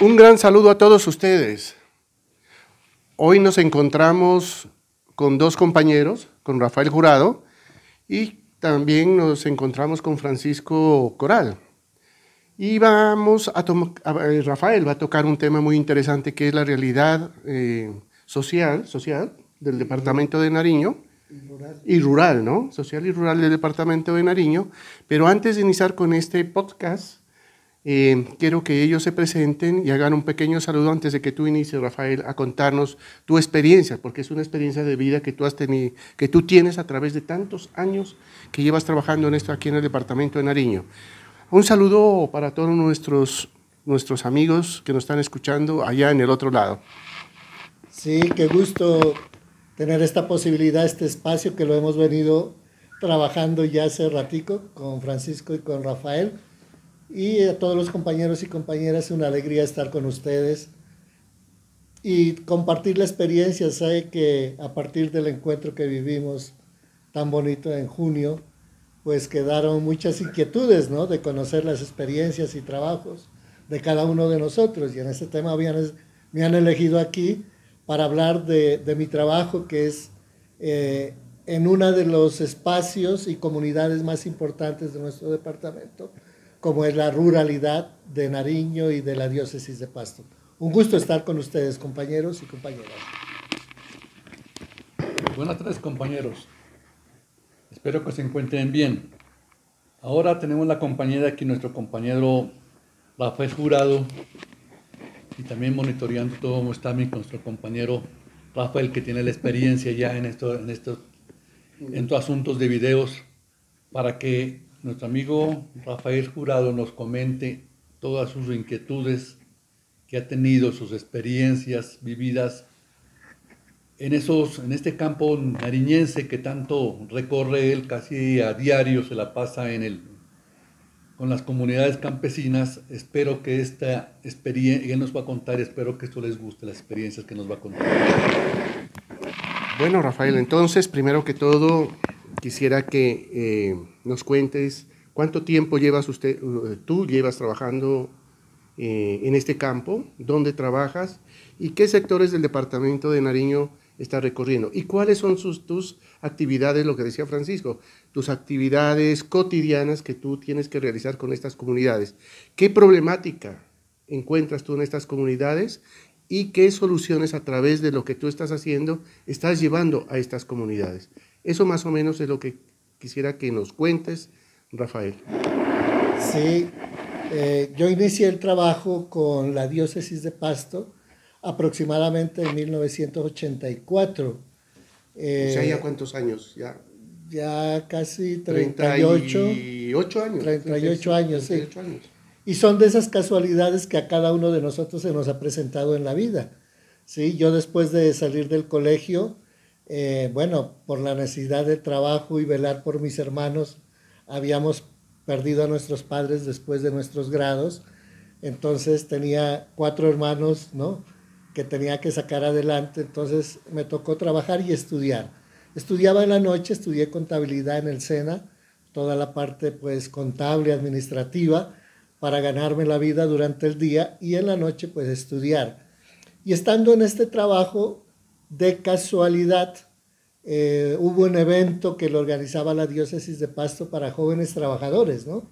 Un gran saludo a todos ustedes. Hoy nos encontramos con dos compañeros, con Rafael Jurado, y también nos encontramos con Francisco Coral. Y Rafael va a tocar un tema muy interesante que es la realidad social del departamento de Nariño y rural, ¿no? Social y rural del departamento de Nariño. Pero antes de iniciar con este podcast, quiero que ellos se presenten y hagan un pequeño saludo antes de que tú inicies, Rafael, a contarnos tu experiencia, porque es una experiencia de vida que tú has tenido, que tú tienes a través de tantos años que llevas trabajando en esto aquí en el departamento de Nariño. Un saludo para todos nuestros amigos que nos están escuchando allá en el otro lado. Sí, qué gusto tener esta posibilidad, este espacio que lo hemos venido trabajando ya hace ratico con Francisco y con Rafael. Y a todos los compañeros y compañeras, es una alegría estar con ustedes y compartir la experiencia. Sé que a partir del encuentro que vivimos tan bonito en junio, pues quedaron muchas inquietudes, ¿no? De conocer las experiencias y trabajos de cada uno de nosotros. Y en este tema me han elegido aquí para hablar de mi trabajo, que es en uno de los espacios y comunidades más importantes de nuestro departamento, como es la ruralidad de Nariño y de la diócesis de Pasto. Un gusto estar con ustedes, compañeros y compañeras. Buenas tardes, compañeros. Espero que se encuentren bien. Ahora tenemos la compañía de aquí, nuestro compañero Rafael Jurado, y también monitoreando todo como está nuestro compañero Rafael, que tiene la experiencia ya en estos asuntos de videos, para que nuestro amigo Rafael Jurado nos comente todas sus inquietudes que ha tenido, sus experiencias vividas en este campo nariñense que tanto recorre él, casi a diario se la pasa con las comunidades campesinas. Espero que esta experiencia, él nos va a contar, espero que esto les guste, las experiencias que nos va a contar. Bueno, Rafael, entonces, primero que todo, quisiera que nos cuentes cuánto tiempo tú llevas trabajando en este campo, dónde trabajas y qué sectores del departamento de Nariño estás recorriendo y cuáles son tus actividades, lo que decía Francisco, tus actividades cotidianas que tú tienes que realizar con estas comunidades. ¿Qué problemática encuentras tú en estas comunidades y qué soluciones a través de lo que tú estás haciendo estás llevando a estas comunidades? Eso más o menos es lo que quisiera que nos cuentes, Rafael. Sí, yo inicié el trabajo con la diócesis de Pasto aproximadamente en 1984. O sea, ¿ya cuántos años? Ya casi 38 años. 38 años, sí. 38 años. Y son de esas casualidades que a cada uno de nosotros se nos ha presentado en la vida. ¿Sí? Yo después de salir del colegio, por la necesidad de trabajo y velar por mis hermanos, habíamos perdido a nuestros padres después de nuestros grados. Entonces tenía 4 hermanos, ¿no?, que tenía que sacar adelante. Entonces me tocó trabajar y estudiar. Estudiaba en la noche, estudié contabilidad en el SENA, toda la parte pues contable, administrativa, para ganarme la vida durante el día, y en la noche pues estudiar. Y estando en este trabajo, de casualidad, hubo un evento que lo organizaba la diócesis de Pasto para jóvenes trabajadores, ¿no?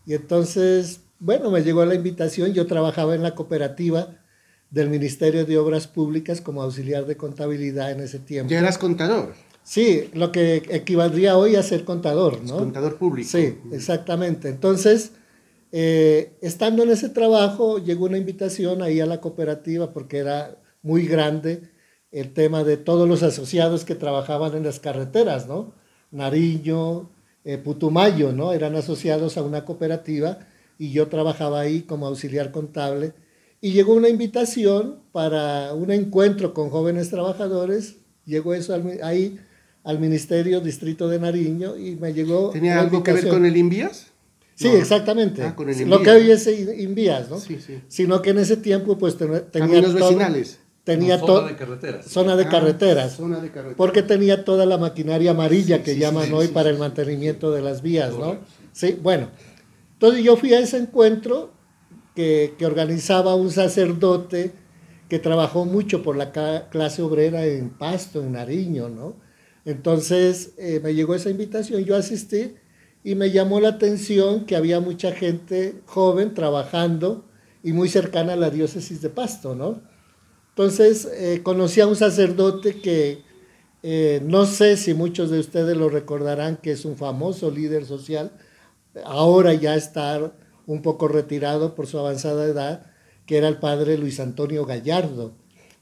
Y entonces, bueno, me llegó la invitación. Yo trabajaba en la cooperativa del Ministerio de Obras Públicas como auxiliar de contabilidad en ese tiempo. ¿Ya eras contador? Sí, lo que equivaldría hoy a ser contador, ¿no? Contador público. Sí, exactamente. Entonces, estando en ese trabajo, llegó una invitación ahí a la cooperativa porque era muy grande el tema de todos los asociados que trabajaban en las carreteras, ¿no? Nariño, Putumayo, ¿no? Eran asociados a una cooperativa y yo trabajaba ahí como auxiliar contable. Y llegó una invitación para un encuentro con jóvenes trabajadores. Llegó eso ahí al Ministerio Distrito de Nariño y me llegó. ¿Tenía algo que ver con el INVIAS? Sí, no, exactamente. Con el INVIAS. Lo que hoy es INVIAS, ¿no? Sí, sí. Sino que en ese tiempo pues tenía caminos vecinales. Tenía zona de carreteras. Zona de carreteras. Zona de carreteras. Porque tenía toda la maquinaria amarilla que llaman hoy para el mantenimiento de las vías, ¿no? Sí, bueno. Entonces yo fui a ese encuentro, que organizaba un sacerdote que trabajó mucho por la clase obrera en Pasto, en Nariño, ¿no? Entonces me llegó esa invitación, yo asistí y me llamó la atención que había mucha gente joven trabajando y muy cercana a la diócesis de Pasto, ¿no? Entonces conocí a un sacerdote que no sé si muchos de ustedes lo recordarán, que es un famoso líder social, ahora ya está un poco retirado por su avanzada edad, que era el padre Luis Antonio Gallardo.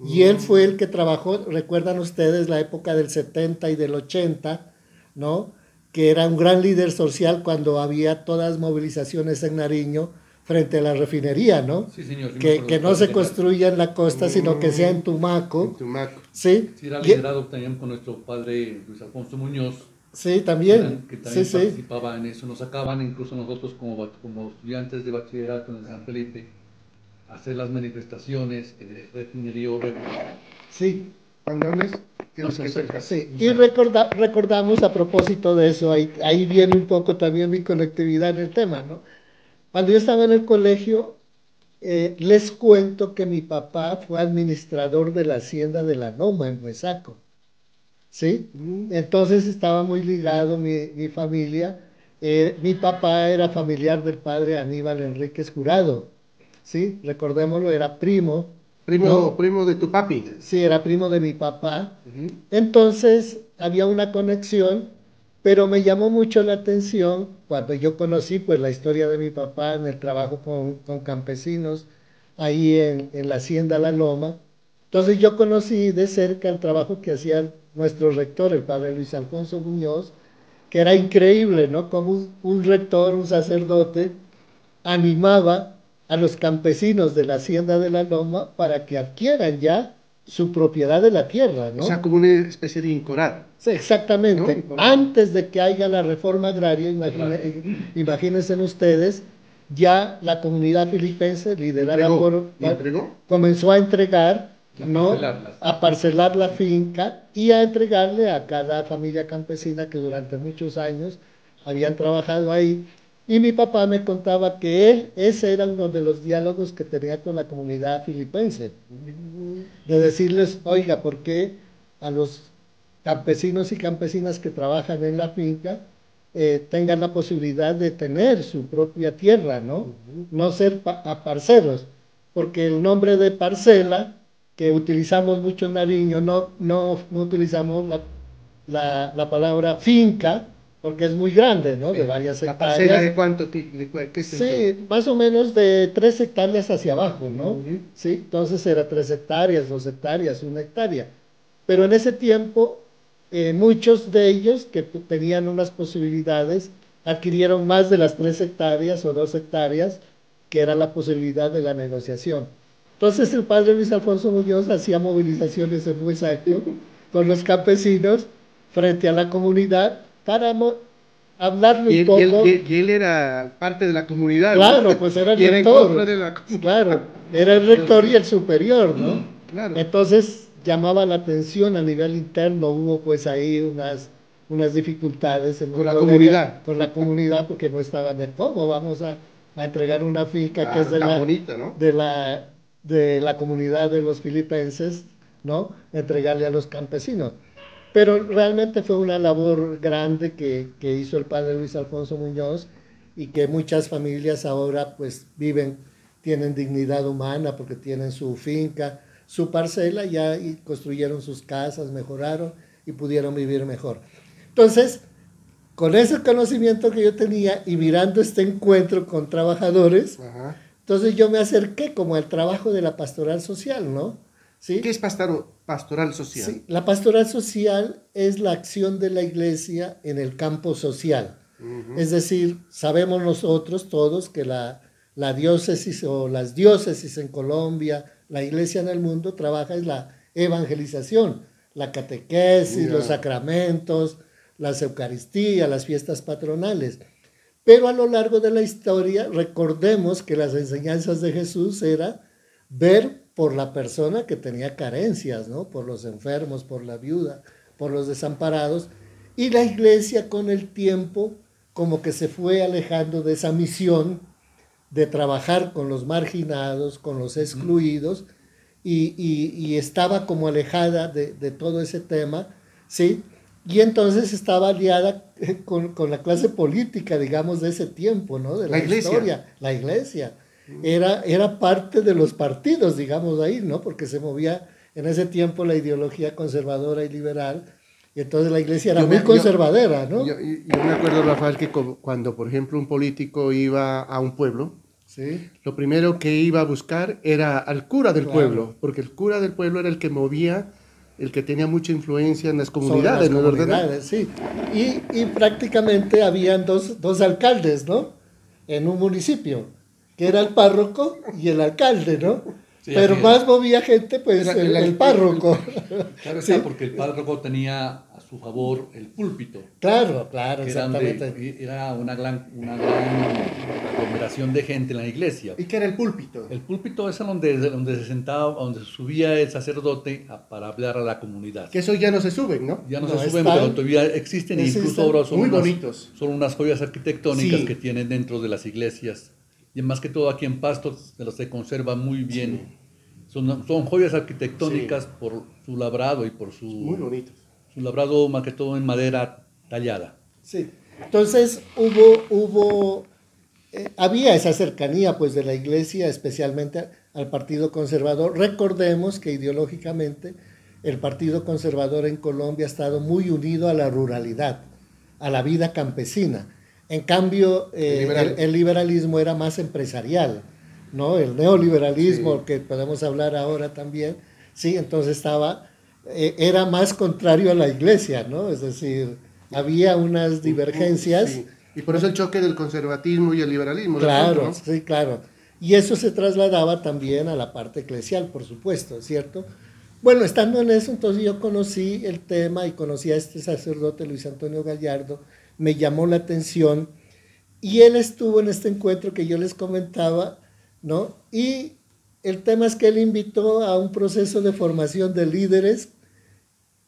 Y él fue el que trabajó, recuerdan ustedes la época del 70 y del 80, ¿no? Que era un gran líder social cuando había todas movilizaciones en Nariño frente a la refinería, ¿no? Sí, señor. Sí, que no se construya en la costa, sino que sea en Tumaco. En Tumaco. Sí. Sí, era liderado también por nuestro padre Luis Alfonso Muñoz. Sí, también. Que también sí, participaba en eso. Nos sacaban incluso nosotros como estudiantes de bachillerato en San Felipe a hacer las manifestaciones de refinería obrera. Sí. Juan Leones, tienes No, que acercar. sí. Y recordamos a propósito de eso, ahí viene un poco también mi conectividad en el tema, ¿no? Cuando yo estaba en el colegio, les cuento que mi papá fue administrador de la hacienda de la Loma en Huesaco, ¿sí? Entonces estaba muy ligado mi familia. Mi papá era familiar del padre Aníbal Enríquez Jurado, ¿sí? Recordémoslo, era primo, ¿no? Primo de tu papi. Sí, era primo de mi papá. Entonces había una conexión, pero me llamó mucho la atención cuando yo conocí pues la historia de mi papá en el trabajo con campesinos ahí en la hacienda La Loma. Entonces yo conocí de cerca el trabajo que hacía nuestro rector, el padre Luis Alfonso Muñoz, que era increíble, ¿no? Como un rector, un sacerdote, animaba a los campesinos de la hacienda de la Loma para que adquieran ya su propiedad de la tierra, ¿no? O sea, como una especie de incorar. Sí, exactamente. ¿No? Antes de que haya la reforma agraria, imagínense ustedes, ya la comunidad filipense, liderada por... ¿Entregó? Comenzó a entregar, ¿no? Parcelarlas. A parcelar la finca y a entregarle a cada familia campesina que durante muchos años habían trabajado ahí. Y mi papá me contaba que ese era uno de los diálogos que tenía con la comunidad filipense, de decirles, oiga, ¿por qué a los campesinos y campesinas que trabajan en la finca tengan la posibilidad de tener su propia tierra, ¿no? No ser parceros, porque el nombre de parcela, que utilizamos mucho en Nariño, no utilizamos la palabra finca, porque es muy grande, ¿no? De varias ¿La hectáreas. parcela de cuánto? ¿Qué Sí, más o menos de 3 hectáreas hacia abajo, ¿no? Sí, entonces era 3 hectáreas, 2 hectáreas, 1 hectárea. Pero en ese tiempo, muchos de ellos que tenían unas posibilidades adquirieron más de las 3 hectáreas o 2 hectáreas, que era la posibilidad de la negociación. Entonces el padre Luis Alfonso Muñoz hacía movilizaciones en Huesaco con los campesinos frente a la comunidad para hablarle un poco. Y él era parte de la comunidad. Claro, ¿no? pues era el Y era rector. en contra de la comunidad. Claro, era el rector y el superior, ¿no? Claro. Entonces llamaba la atención a nivel interno, hubo pues ahí unas dificultades con la comunidad. Con la comunidad, porque no estaban de cómo vamos a entregar una finca que es bonita, ¿no? de la comunidad de los filipenses, ¿no? Entregarle a los campesinos. Pero realmente fue una labor grande que hizo el padre Luis Alfonso Muñoz y que muchas familias ahora pues tienen dignidad humana porque tienen su finca, su parcela ya y construyeron sus casas, mejoraron y pudieron vivir mejor. Entonces, con ese conocimiento que yo tenía y mirando este encuentro con trabajadores, entonces yo me acerqué como al trabajo de la pastoral social, ¿no? ¿Sí? ¿Qué es pastoral social? Sí, la pastoral social es la acción de la iglesia en el campo social. Es decir, sabemos nosotros todos que la diócesis o las diócesis en Colombia, la iglesia en el mundo trabaja en la evangelización, la catequesis, los sacramentos, las eucaristías, las fiestas patronales. Pero a lo largo de la historia, recordemos que las enseñanzas de Jesús era ver por la persona que tenía carencias, ¿no? Por los enfermos, por la viuda, por los desamparados. Y la iglesia con el tiempo como que se fue alejando de esa misión de trabajar con los marginados, con los excluidos, y estaba como alejada de todo ese tema, ¿sí? Y entonces estaba aliada con la clase política, digamos, de ese tiempo, ¿no? De la historia, la iglesia. Era parte de los partidos, digamos, ahí, ¿no? Porque se movía en ese tiempo la ideología conservadora y liberal, y entonces la iglesia era muy conservadora, ¿no? Yo me acuerdo, Rafael, que cuando, por ejemplo, un político iba a un pueblo, ¿sí? Lo primero que iba a buscar era al cura del pueblo, porque el cura del pueblo era el que movía, el que tenía mucha influencia en las comunidades. Sobre las comunidades, sí. Y prácticamente habían dos alcaldes, ¿no? En un municipio, que era el párroco y el alcalde, ¿no? Sí, pero más movía gente, pues, el párroco. Claro está, sí. Porque el párroco tenía a su favor el púlpito. Claro, exactamente. Era una gran aglomeración de gente en la iglesia. ¿Y qué era el púlpito? El púlpito es donde se sentaba, donde subía el sacerdote para hablar a la comunidad. Que eso ya no se suben, ¿no? Ya no se suben, pero todavía existen e incluso ahora son unas joyas arquitectónicas que tienen dentro de las iglesias. Y más que todo aquí en Pasto se conserva muy bien. Sí. Son joyas arquitectónicas por su labrado y por muy bonitos. Su labrado más que todo en madera tallada. Sí, entonces había esa cercanía pues de la iglesia, especialmente al Partido Conservador. Recordemos que ideológicamente el Partido Conservador en Colombia ha estado muy unido a la ruralidad, a la vida campesina. En cambio, el liberalismo era más empresarial, ¿no? El neoliberalismo, sí, que podemos hablar ahora también, sí, entonces era más contrario a la iglesia, ¿no? Es decir, había unas divergencias. Sí. Y por eso el choque del conservatismo y el liberalismo. Claro, ¿no? Sí, claro. Y eso se trasladaba también a la parte eclesial, por supuesto, ¿cierto? Bueno, estando en eso, entonces yo conocí el tema y conocí a este sacerdote, Luis Antonio Gallardo. Me llamó la atención y él estuvo en este encuentro que yo les comentaba, ¿no? Y el tema es que él invitó a un proceso de formación de líderes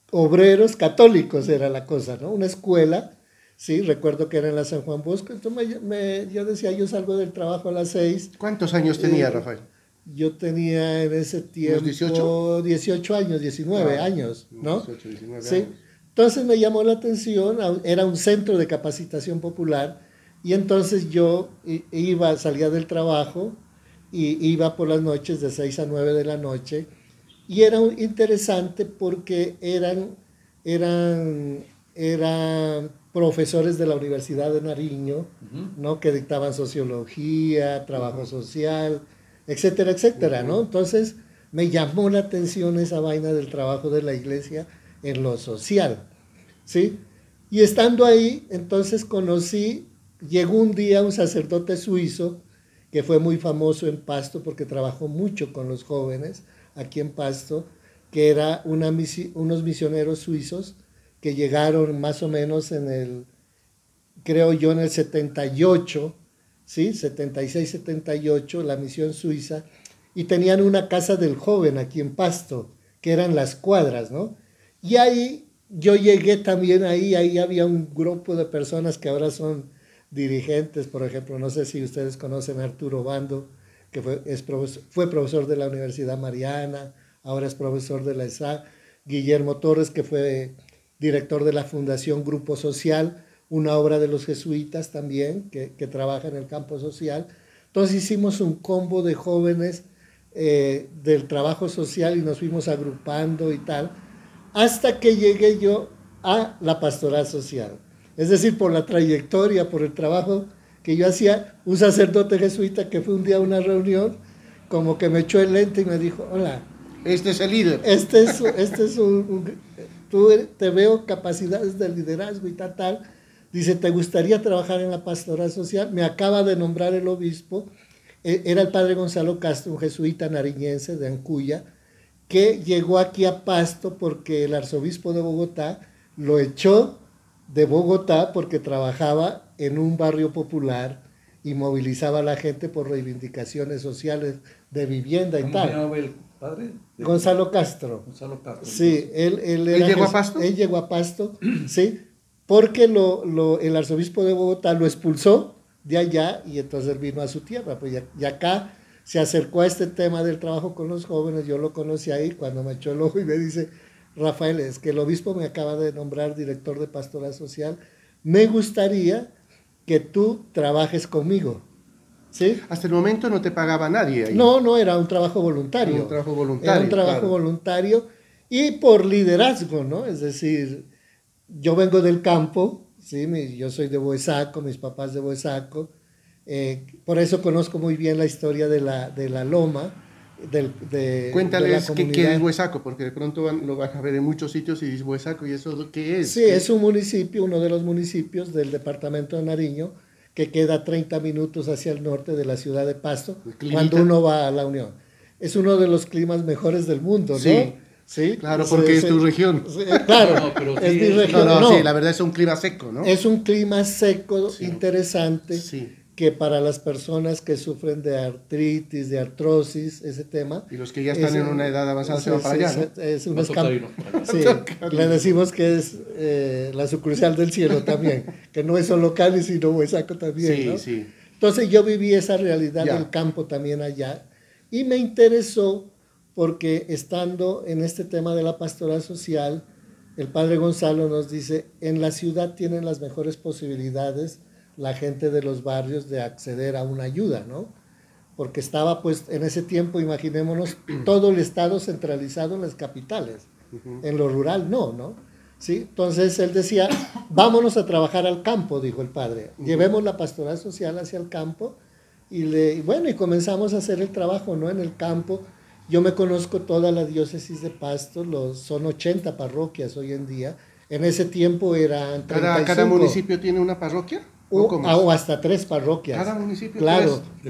obreros católicos, era la cosa, ¿no? Una escuela, sí, recuerdo que era en la San Juan Bosco, entonces yo decía, yo salgo del trabajo a las 6. ¿Cuántos años tenía, Rafael? Yo tenía en ese tiempo 18 años, 19 años, ¿no? 18, 19 sí. años. Entonces me llamó la atención, era un centro de capacitación popular, y entonces yo salía del trabajo y iba por las noches de 6 a 9 de la noche, y era interesante porque eran profesores de la Universidad de Nariño, ¿no? Que dictaban sociología, trabajo social, etcétera, etcétera, ¿no? Entonces me llamó la atención esa vaina del trabajo de la iglesia en lo social, ¿sí? Y estando ahí, entonces llegó un día un sacerdote suizo que fue muy famoso en Pasto porque trabajó mucho con los jóvenes aquí en Pasto, que era unos misioneros suizos que llegaron más o menos creo yo en el 78, ¿sí? 76, 78, la misión suiza, y tenían una casa del joven aquí en Pasto, que eran Las Cuadras, ¿no? Y ahí yo llegué también ahí había un grupo de personas que ahora son dirigentes, por ejemplo, no sé si ustedes conocen a Arturo Bando, que fue profesor de la Universidad Mariana, ahora es profesor de la ESA, Guillermo Torres, que fue director de la Fundación Grupo Social, una obra de los jesuitas también, que trabaja en el campo social. Entonces hicimos un combo de jóvenes del trabajo social y nos fuimos agrupando y tal, hasta que llegué yo a la pastoral social. Es decir, por la trayectoria, por el trabajo que yo hacía, un sacerdote jesuita que fue un día a una reunión, como que me echó el lente y me dijo, hola. Este es el líder. Tú te veo capacidades de liderazgo y tal. Dice, ¿te gustaría trabajar en la pastoral social? Me acaba de nombrar el obispo. Era el padre Gonzalo Castro, un jesuita nariñense de Ancuya, que llegó aquí a Pasto porque el arzobispo de Bogotá lo echó de Bogotá porque trabajaba en un barrio popular y movilizaba a la gente por reivindicaciones sociales de vivienda y tal. ¿Cómo se llamaba el padre? Gonzalo Castro. Gonzalo Castro. Sí, él llegó a Pasto. Él llegó a Pasto, sí, porque el arzobispo de Bogotá lo expulsó de allá y entonces él vino a su tierra. Pues y acá se acercó a este tema del trabajo con los jóvenes, yo lo conocí ahí cuando me echó el ojo y me dice, Rafael, es que el obispo me acaba de nombrar director de pastoral social, me gustaría que tú trabajes conmigo. ¿Sí? Hasta el momento no te pagaba nadie ahí. No, no, era un trabajo voluntario. Era un trabajo voluntario. Era un trabajo claro. voluntario y por liderazgo, ¿no? Es decir, yo vengo del campo, ¿sí? Yo soy de Boesaco, mis papás de Boesaco, por eso conozco muy bien la historia de la Loma. Cuéntales qué es Boesaco, porque de pronto lo van a ver en muchos sitios y dices Boesaco, ¿y eso qué es? Sí, es un municipio, uno de los municipios del departamento de Nariño, que queda 30 minutos hacia el norte de la ciudad de Pasto, cuando uno va a la Unión. Es uno de los climas mejores del mundo, ¿no? Sí, ¿sí? Claro, porque es tu región. Claro, no, pero es sí, mi región. Sí, la verdad es un clima seco, ¿no? Es un clima seco, Sí. interesante, Sí. que para las personas que sufren de artritis, de artrosis, ese tema. Y los que ya están en una edad avanzada se van para allá, ¿no? Es un Va a tocar irnos. Sí, le decimos que es la sucursal del cielo también, que no es solo Cali, sino Huesaco también, Sí, ¿no? sí. Entonces yo viví esa realidad Ya. del campo también allá y me interesó porque estando en este tema de la pastoral social, el padre Gonzalo nos dice, en la ciudad tienen las mejores posibilidades la gente de los barrios de acceder a una ayuda, ¿no? Porque estaba pues en ese tiempo, imaginémonos, todo el estado centralizado en las capitales, en lo rural no, ¿sí? Entonces él decía, vámonos a trabajar al campo, dijo el padre, llevemos la pastoral social hacia el campo y bueno, y comenzamos a hacer el trabajo, ¿no? En el campo. Yo me conozco toda la diócesis de Pasto, son 80 parroquias hoy en día, en ese tiempo eran 35. ¿Cada municipio tiene una parroquia? O hasta 3 parroquias. Cada municipio. Claro, Depende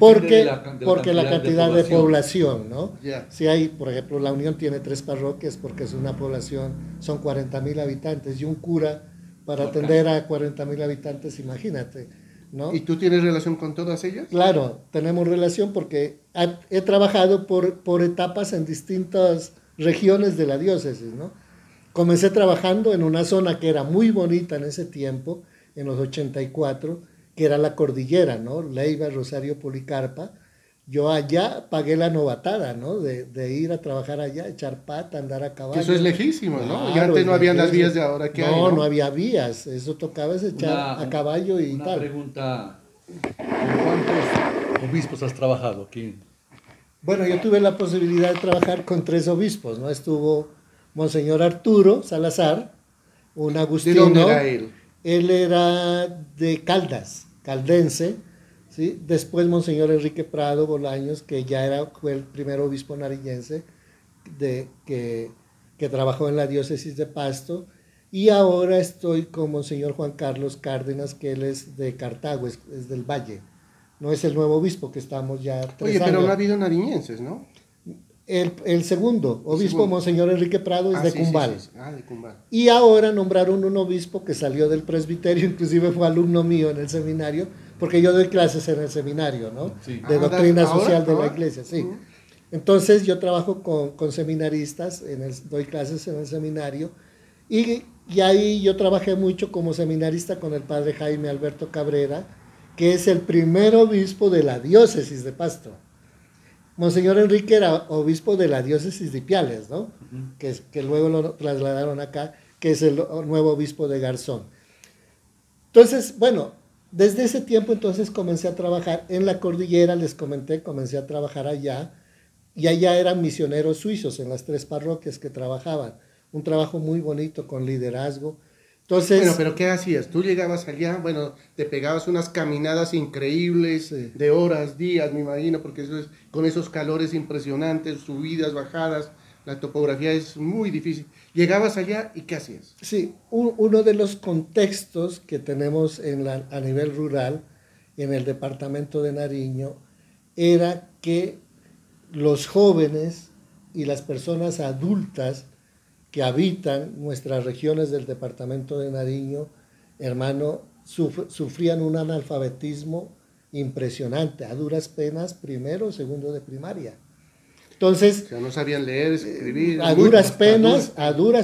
porque, de la cantidad de población, ¿no? Ya. Si hay, por ejemplo, la Unión tiene 3 parroquias porque es una población, son 40,000 habitantes y un cura para atender a 40,000 habitantes, imagínate, ¿no? ¿Y tú tienes relación con todas ellas? Claro, tenemos relación porque he trabajado por etapas en distintas regiones de la diócesis, ¿no? Comencé trabajando en una zona que era muy bonita en ese tiempo, en los 84, que era la cordillera, ¿no? Leiva, Rosario, Policarpa. Yo allá pagué la novatada, ¿no? De ir a trabajar allá, echar pata, andar a caballo. Eso es lejísimo, ¿no? Claro, y antes no habían las lejísimo. vías de ahora que hay, No, ¿no? no había vías. Eso tocaba echar a caballo y una tal. pregunta, ¿con cuántos obispos has trabajado aquí? Bueno, yo tuve la posibilidad de trabajar con 3 obispos, ¿no? Estuvo Monseñor Arturo Salazar, un ¿De agustino. dónde era él? Él era de Caldas, caldense, ¿sí? Después Monseñor Enrique Prado Bolaños, que ya fue el primer obispo nariñense que trabajó en la diócesis de Pasto, y ahora estoy con Monseñor Juan Carlos Cárdenas, que él es de Cartago, es del Valle. No es el nuevo obispo, que estamos ya 3 Oye, años. pero no ha habido nariñenses, ¿no? El segundo obispo, segundo. Monseñor Enrique Prado, es de Sí, Cumbal. sí, sí. Ah, de Cumbal. Y ahora nombraron un obispo que salió del presbiterio, inclusive fue alumno mío en el seminario, porque yo doy clases en el seminario, ¿no? Sí. De doctrina ¿ahora? social de la ¿Ahora? iglesia, sí. Entonces yo trabajo con seminaristas, doy clases en el seminario, y ahí yo trabajé mucho como seminarista con el padre Jaime Alberto Cabrera, que es el primer obispo de la diócesis de Pasto. Monseñor Enrique era obispo de la diócesis de Ipiales, ¿no? Que luego lo trasladaron acá, que es el nuevo obispo de Garzón. Entonces, bueno, desde ese tiempo entonces comencé a trabajar en la cordillera, les comenté, comencé a trabajar allá, y allá eran misioneros suizos en las 3 parroquias que trabajaban. Un trabajo muy bonito con liderazgo. Entonces, Bueno, pero ¿qué hacías? Tú llegabas allá, bueno, te pegabas unas caminadas increíbles Sí. de horas, días, me imagino, porque eso es con esos calores impresionantes, subidas, bajadas, la topografía es muy difícil. Llegabas allá y ¿qué hacías? sí, uno de los contextos que tenemos a nivel rural, en el departamento de Nariño, era que los jóvenes y las personas adultas que habitan nuestras regiones del departamento de Nariño, hermano, sufrían un analfabetismo impresionante, a duras penas, primero, segundo de primaria. Entonces, O sea, no sabían leer, escribir. a duras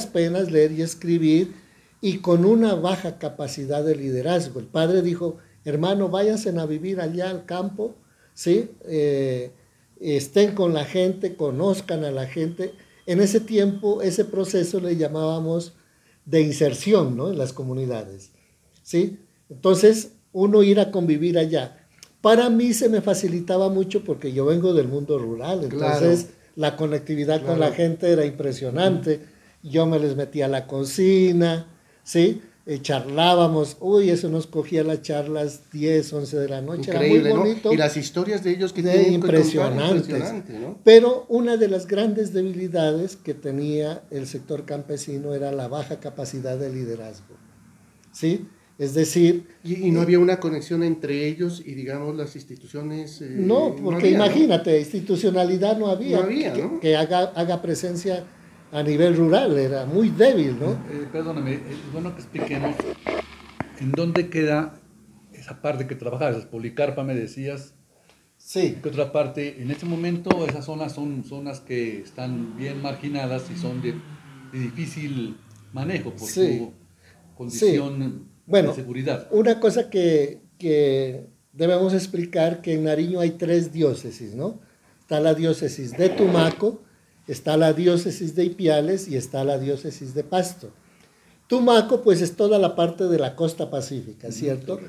penas leer y escribir, y con una baja capacidad de liderazgo. El padre dijo, hermano, váyanse a vivir allá al campo, ¿sí? Estén con la gente, conozcan a la gente. En ese tiempo, ese proceso le llamábamos de inserción, ¿no? En las comunidades, ¿sí? Entonces, uno ir a convivir allá. Para mí se me facilitaba mucho porque yo vengo del mundo rural, entonces la conectividad con la gente era impresionante. Yo me les metía a la cocina, ¿sí? Charlábamos, uy, eso nos cogía las charlas 10, 11 de la noche, increíble, era muy bonito. ¿no? Y las historias de ellos que tienen impresionante, ¿no? Pero una de las grandes debilidades que tenía el sector campesino era la baja capacidad de liderazgo, ¿sí? Es decir... ¿Y no había una conexión entre ellos y, digamos, las instituciones? No, porque no había, imagínate, ¿no? Institucionalidad no había, ¿no? que haga presencia a nivel rural, era muy débil, ¿no? Perdóname, es bueno que expliquemos en dónde queda esa parte que trabajabas. Policarpa, me decías. Sí. ¿Qué otra parte? En este momento esas zonas son zonas que están bien marginadas y son de difícil manejo por su condición de seguridad. Una cosa que debemos explicar, que en Nariño hay 3 diócesis, ¿no? Está la diócesis de Tumaco, está la diócesis de Ipiales y está la diócesis de Pasto. Tumaco, pues, es toda la parte de la costa pacífica, ¿cierto?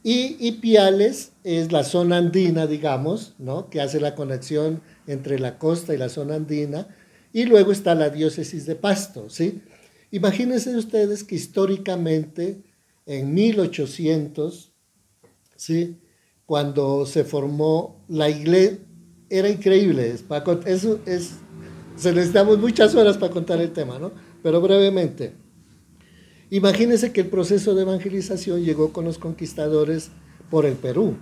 Y Ipiales es la zona andina, digamos, ¿no? Que hace la conexión entre la costa y la zona andina. Y luego está la diócesis de Pasto, ¿sí? Imagínense ustedes que históricamente, en 1800, ¿sí? Cuando se formó la iglesia, era increíble, se necesitamos muchas horas para contar el tema, ¿no? Pero brevemente, imagínense que el proceso de evangelización llegó con los conquistadores por el Perú.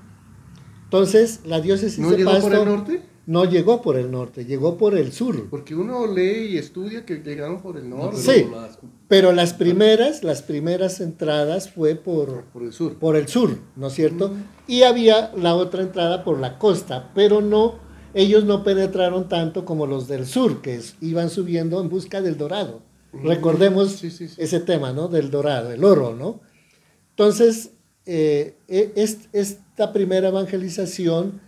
Entonces, la diócesis de Pasto... ¿No llegó por el norte? No llegó por el norte, llegó por el sur. Porque uno lee y estudia que llegaron por el norte. Sí, pero las primeras entradas fue por el sur. Por el sur, ¿no es cierto? Y había la otra entrada por la costa, pero no, ellos no penetraron tanto como los del sur, que iban subiendo en busca del dorado. Recordemos ese tema, ¿no? Del dorado, el oro, ¿no? Entonces, esta primera evangelización,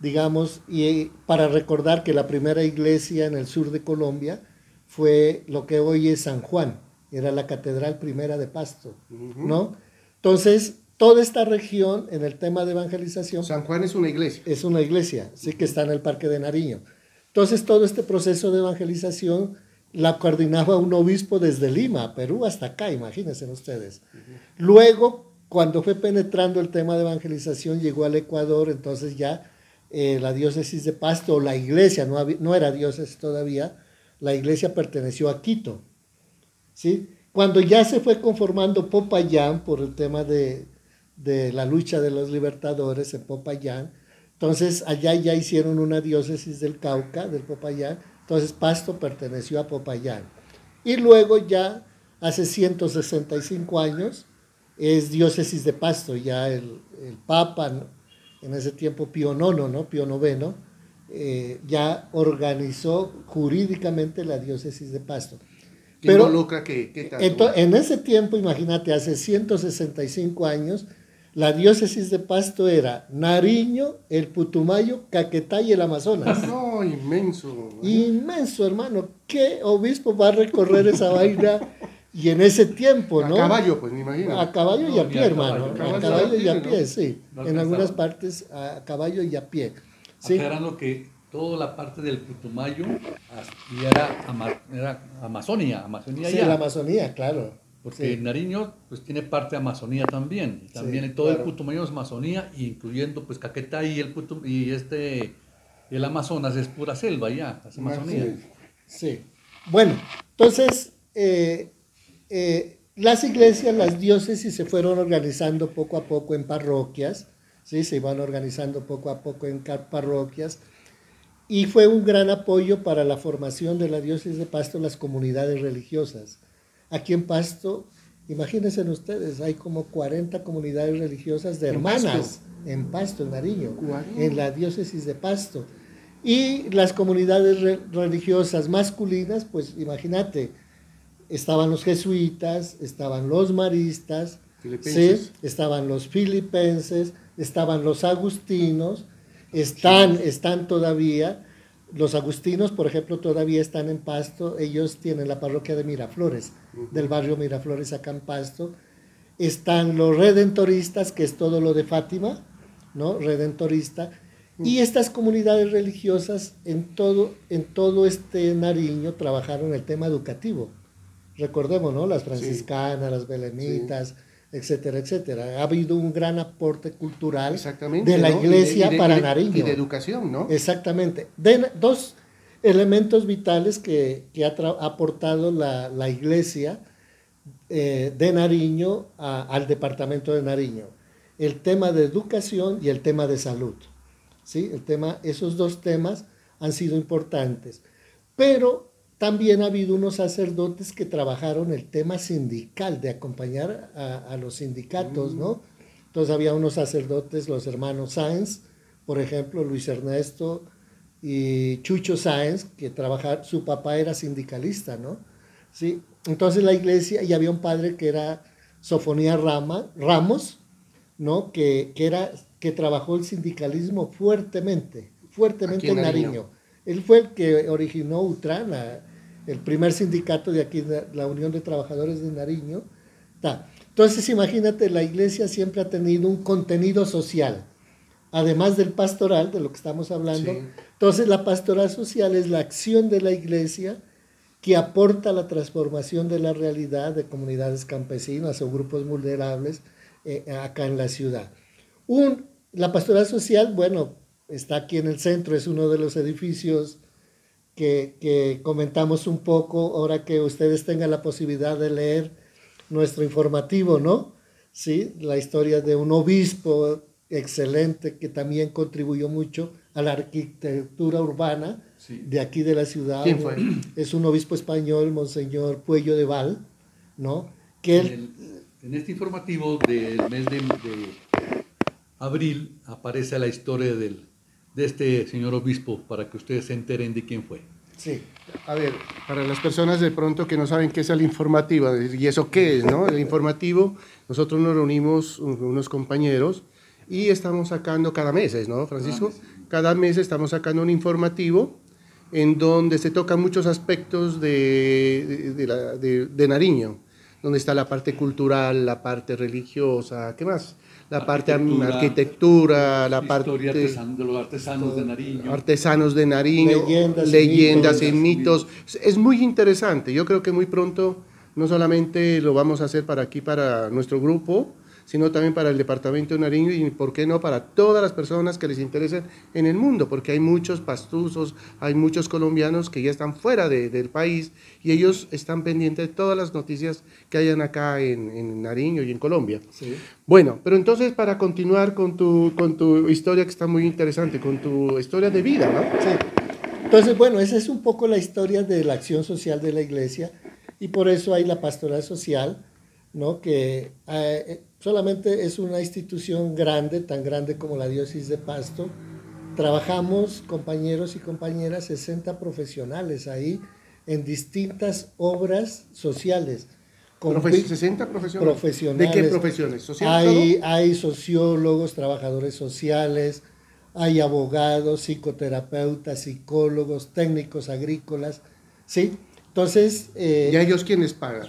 digamos, y para recordar que la primera iglesia en el sur de Colombia fue lo que hoy es San Juan, era la catedral primera de Pasto, ¿no? Entonces, toda esta región en el tema de evangelización... San Juan es una iglesia. Es una iglesia, sí, que está en el Parque de Nariño. Entonces, todo este proceso de evangelización la coordinaba un obispo desde Lima, Perú, hasta acá, imagínense ustedes. Luego, cuando fue penetrando el tema de evangelización, llegó al Ecuador, entonces ya la diócesis de Pasto, la iglesia, no era diócesis todavía, la iglesia perteneció a Quito, ¿sí? Cuando ya se fue conformando Popayán por el tema de la lucha de los libertadores en Popayán, entonces allá ya hicieron una diócesis del Cauca, del Popayán, entonces Pasto perteneció a Popayán. Y luego ya hace 165 años es diócesis de Pasto, ya el Papa, en ese tiempo Pío IX, ¿no? Pío IX, ya organizó jurídicamente la diócesis de Pasto. Pero involucra ¿qué tanto? En ese tiempo, imagínate, hace 165 años, la diócesis de Pasto era Nariño, el Putumayo, Caquetá y el Amazonas. No, inmenso. Inmenso, hermano. ¿Qué obispo va a recorrer esa vaina? Y en ese tiempo, ¿no? A caballo, pues me imagino. A caballo y a pie, hermano. A caballo y a pie, ¿no? sí. En algunas partes a caballo y a pie. ¿Sí? Aclarando que toda la parte del Putumayo era Amazonía sí, ya. La Amazonía, claro. Porque Nariño pues tiene parte de Amazonía también. Y también todo el Putumayo es Amazonía, incluyendo pues Caquetá y el Amazonas es pura selva ya, es Amazonía. Sí. Bueno, entonces las iglesias, las diócesis se fueron organizando poco a poco en parroquias, ¿sí? Se iban organizando poco a poco en parroquias, y fue un gran apoyo para la formación de la diócesis de Pasto las comunidades religiosas. Aquí en Pasto, imagínense ustedes, hay como 40 comunidades religiosas de hermanas en Pasto, en Nariño, en la diócesis de Pasto. Y las comunidades religiosas masculinas, pues imagínate, estaban los jesuitas, estaban los maristas, ¿sí? Estaban los filipenses, estaban los agustinos, están todavía. Los agustinos, por ejemplo, todavía están en Pasto. Ellos tienen la parroquia de Miraflores, del barrio Miraflores acá en Pasto. Están los redentoristas, que es todo lo de Fátima, ¿no? Redentorista. Y estas comunidades religiosas en todo este Nariño trabajaron el tema educativo. Recordemos, ¿no? Las franciscanas, las belemitas, etcétera, etcétera. Ha habido un gran aporte cultural de la iglesia para Nariño. Y de educación, ¿no? Exactamente. Dos elementos vitales que ha aportado la iglesia de Nariño al departamento de Nariño. El tema de educación y el tema de salud. ¿Sí? Esos dos temas han sido importantes. Pero también ha habido unos sacerdotes que trabajaron el tema sindical, de acompañar a los sindicatos, ¿no? Entonces había unos sacerdotes, los hermanos Sáenz, por ejemplo, Luis Ernesto y Chucho Sáenz, que su papá era sindicalista, ¿no? ¿Sí? Entonces la iglesia, y había un padre que era Sofonía Ramos, ¿no? Que trabajó el sindicalismo fuertemente en Nariño. Él fue el que originó UTRAN, el primer sindicato de aquí, la Unión de Trabajadores de Nariño. Entonces, imagínate, la iglesia siempre ha tenido un contenido social, además del pastoral, de lo que estamos hablando. Sí. Entonces, la pastoral social es la acción de la iglesia que aporta la transformación de la realidad de comunidades campesinas o grupos vulnerables acá en la ciudad. La pastoral social, bueno, está aquí en el centro, es uno de los edificios que comentamos un poco, ahora que ustedes tengan la posibilidad de leer nuestro informativo, ¿no? Sí, la historia de un obispo excelente que también contribuyó mucho a la arquitectura urbana de aquí de la ciudad. ¿Quién fue? Es un obispo español, Monseñor Puello de Val, ¿no? En este informativo del mes de abril aparece la historia de este señor obispo, para que ustedes se enteren de quién fue. Sí. A ver, para las personas de pronto que no saben qué es el informativo, y eso qué es, ¿no? El informativo, nosotros nos reunimos unos compañeros y estamos sacando cada mes, ¿no, Francisco? Cada mes estamos sacando un informativo en donde se tocan muchos aspectos de Nariño, donde está la parte cultural, la parte religiosa, ¿qué más? La parte arquitectura, la parte de los artesanos de Nariño. Artesanos de Nariño, leyendas y mitos. Es muy interesante. Yo creo que muy pronto no solamente lo vamos a hacer para aquí, para nuestro grupo, sino también para el departamento de Nariño y, ¿por qué no?, para todas las personas que les interesen en el mundo, porque hay muchos pastuzos, hay muchos colombianos que ya están fuera del país y ellos están pendientes de todas las noticias que hayan acá en Nariño y en Colombia. Sí. Bueno, pero entonces, para continuar con tu historia, que está muy interesante, con tu historia de vida, ¿no? Sí. Entonces, bueno, esa es un poco la historia de la acción social de la iglesia, y por eso hay la pastoral social, ¿no? Que solamente es una institución grande, tan grande como la diócesis de Pasto. Trabajamos, compañeros y compañeras, 60 profesionales ahí en distintas obras sociales. 60 profesionales. ¿De qué profesiones? Hay sociólogos, trabajadores sociales, hay abogados, psicoterapeutas, psicólogos, técnicos agrícolas, ¿sí? Entonces... ¿Y a ellos quiénes pagan?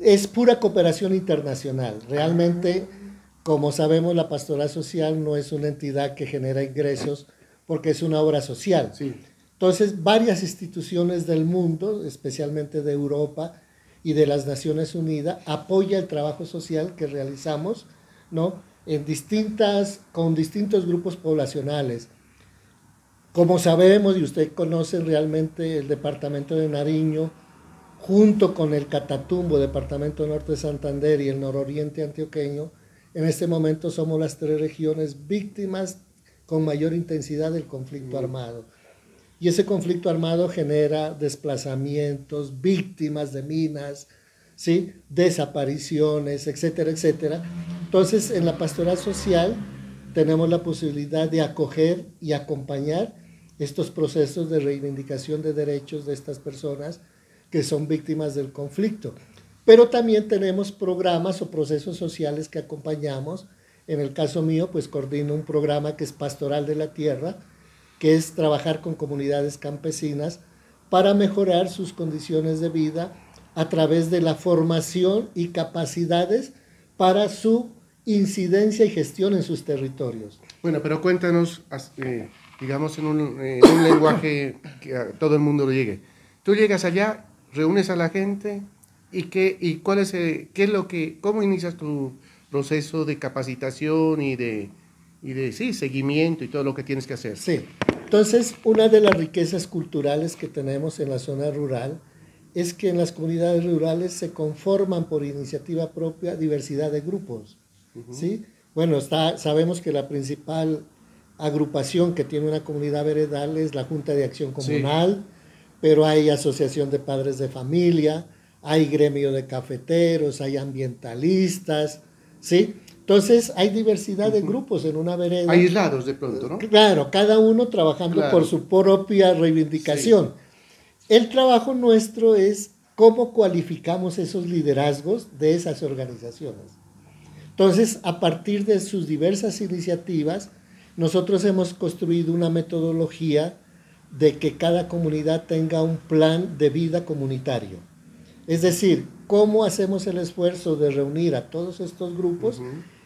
Es pura cooperación internacional. Realmente, como sabemos, la pastoral social no es una entidad que genera ingresos porque es una obra social. Sí. Entonces, varias instituciones del mundo, especialmente de Europa y de las Naciones Unidas, apoyan el trabajo social que realizamos, ¿no? Con distintos grupos poblacionales. Como sabemos, y usted conoce realmente, el departamento de Nariño, junto con el Catatumbo, departamento norte de Santander, y el nororiente antioqueño, en este momento somos las 3 regiones víctimas con mayor intensidad del conflicto armado. Y ese conflicto armado genera desplazamientos, víctimas de minas, ¿sí? Desapariciones, etcétera, etcétera. Entonces, en la pastoral social tenemos la posibilidad de acoger y acompañar estos procesos de reivindicación de derechos de estas personas que son víctimas del conflicto. pero también tenemos programas o procesos sociales que acompañamos. En el caso mío, pues coordino un programa que es Pastoral de la Tierra, que es trabajar con comunidades campesinas para mejorar sus condiciones de vida a través de la formación y capacidades para su incidencia y gestión en sus territorios. Bueno, pero cuéntanos, digamos, en un lenguaje que a todo el mundo le llegue. Tú llegas allá, reúnes a la gente y cuál es, cómo inicias tu proceso de capacitación y de sí, seguimiento y todo lo que tienes que hacer. Sí, entonces una de las riquezas culturales que tenemos en la zona rural es que en las comunidades rurales se conforman por iniciativa propia diversidad de grupos, ¿sí? Bueno, sabemos que la principal agrupación que tiene una comunidad veredal es la Junta de Acción Comunal, pero hay asociación de padres de familia, hay gremio de cafeteros, hay ambientalistas, ¿sí? Entonces hay diversidad de grupos en una vereda. Aislados de pronto, ¿no? Claro, cada uno trabajando por su propia reivindicación. Sí. El trabajo nuestro es cómo cualificamos esos liderazgos de esas organizaciones. Entonces, a partir de sus diversas iniciativas, nosotros hemos construido una metodología de que cada comunidad tenga un plan de vida comunitario. Es decir, cómo hacemos el esfuerzo de reunir a todos estos grupos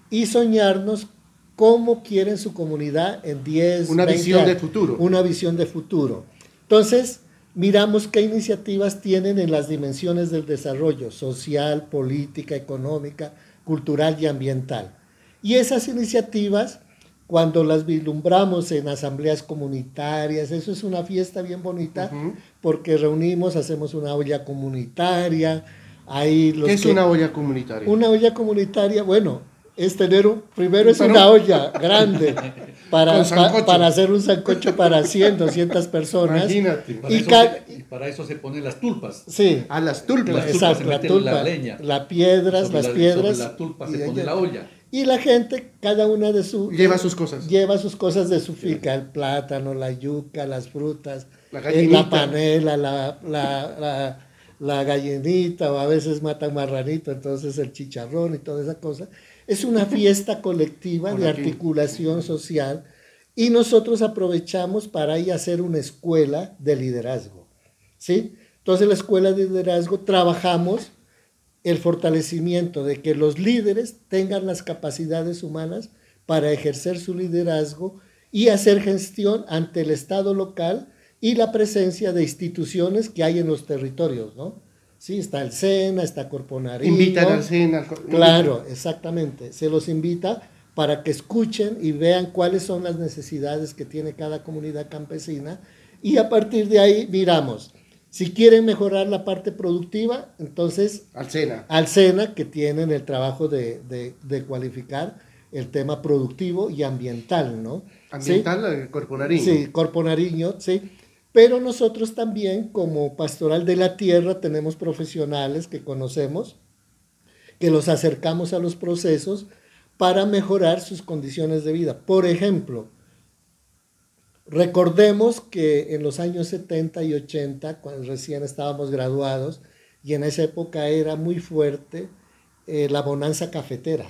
y soñarnos cómo quieren su comunidad en 10, una 20 visión años. de futuro. Una visión de futuro. Entonces, miramos qué iniciativas tienen en las dimensiones del desarrollo social, política, económica, cultural y ambiental. Y esas iniciativas, cuando las vislumbramos en asambleas comunitarias, eso es una fiesta bien bonita, porque reunimos, hacemos una olla comunitaria. ¿Qué es una olla comunitaria? Una olla comunitaria, bueno, es tener primero es una olla grande para hacer un sancocho para 100, 200 personas. Imagínate. Y para eso se ponen las tulpas. Sí. A las tulpas. Exacto, la tulpa, la leña. Las piedras. Sobre la tulpa se pone la olla. Y la gente, cada una de su... Lleva sus cosas. Lleva sus cosas de su finca, el plátano, la yuca, las frutas, la panela, la gallinita, o a veces matan marranito, entonces el chicharrón y toda esa cosa. Es una fiesta colectiva de articulación social y nosotros aprovechamos para ahí hacer una escuela de liderazgo, ¿sí? Entonces la escuela de liderazgo trabajamos el fortalecimiento de que los líderes tengan las capacidades humanas para ejercer su liderazgo y hacer gestión ante el Estado local y la presencia de instituciones que hay en los territorios, ¿no? Sí, está el SENA, está Corpo Nariño. Invitan al SENA. Claro, exactamente. Se los invita para que escuchen y vean cuáles son las necesidades que tiene cada comunidad campesina y a partir de ahí miramos. Si quieren mejorar la parte productiva, entonces al SENA que tienen el trabajo de cualificar el tema productivo y ambiental, ¿no? Ambiental, ¿sí? Corpo Nariño. Sí, Corpo Nariño, sí. Pero nosotros también, como Pastoral de la Tierra, tenemos profesionales que conocemos, que los acercamos a los procesos para mejorar sus condiciones de vida. Por ejemplo, recordemos que en los años 70 y 80, cuando recién estábamos graduados, y en esa época era muy fuerte la bonanza cafetera.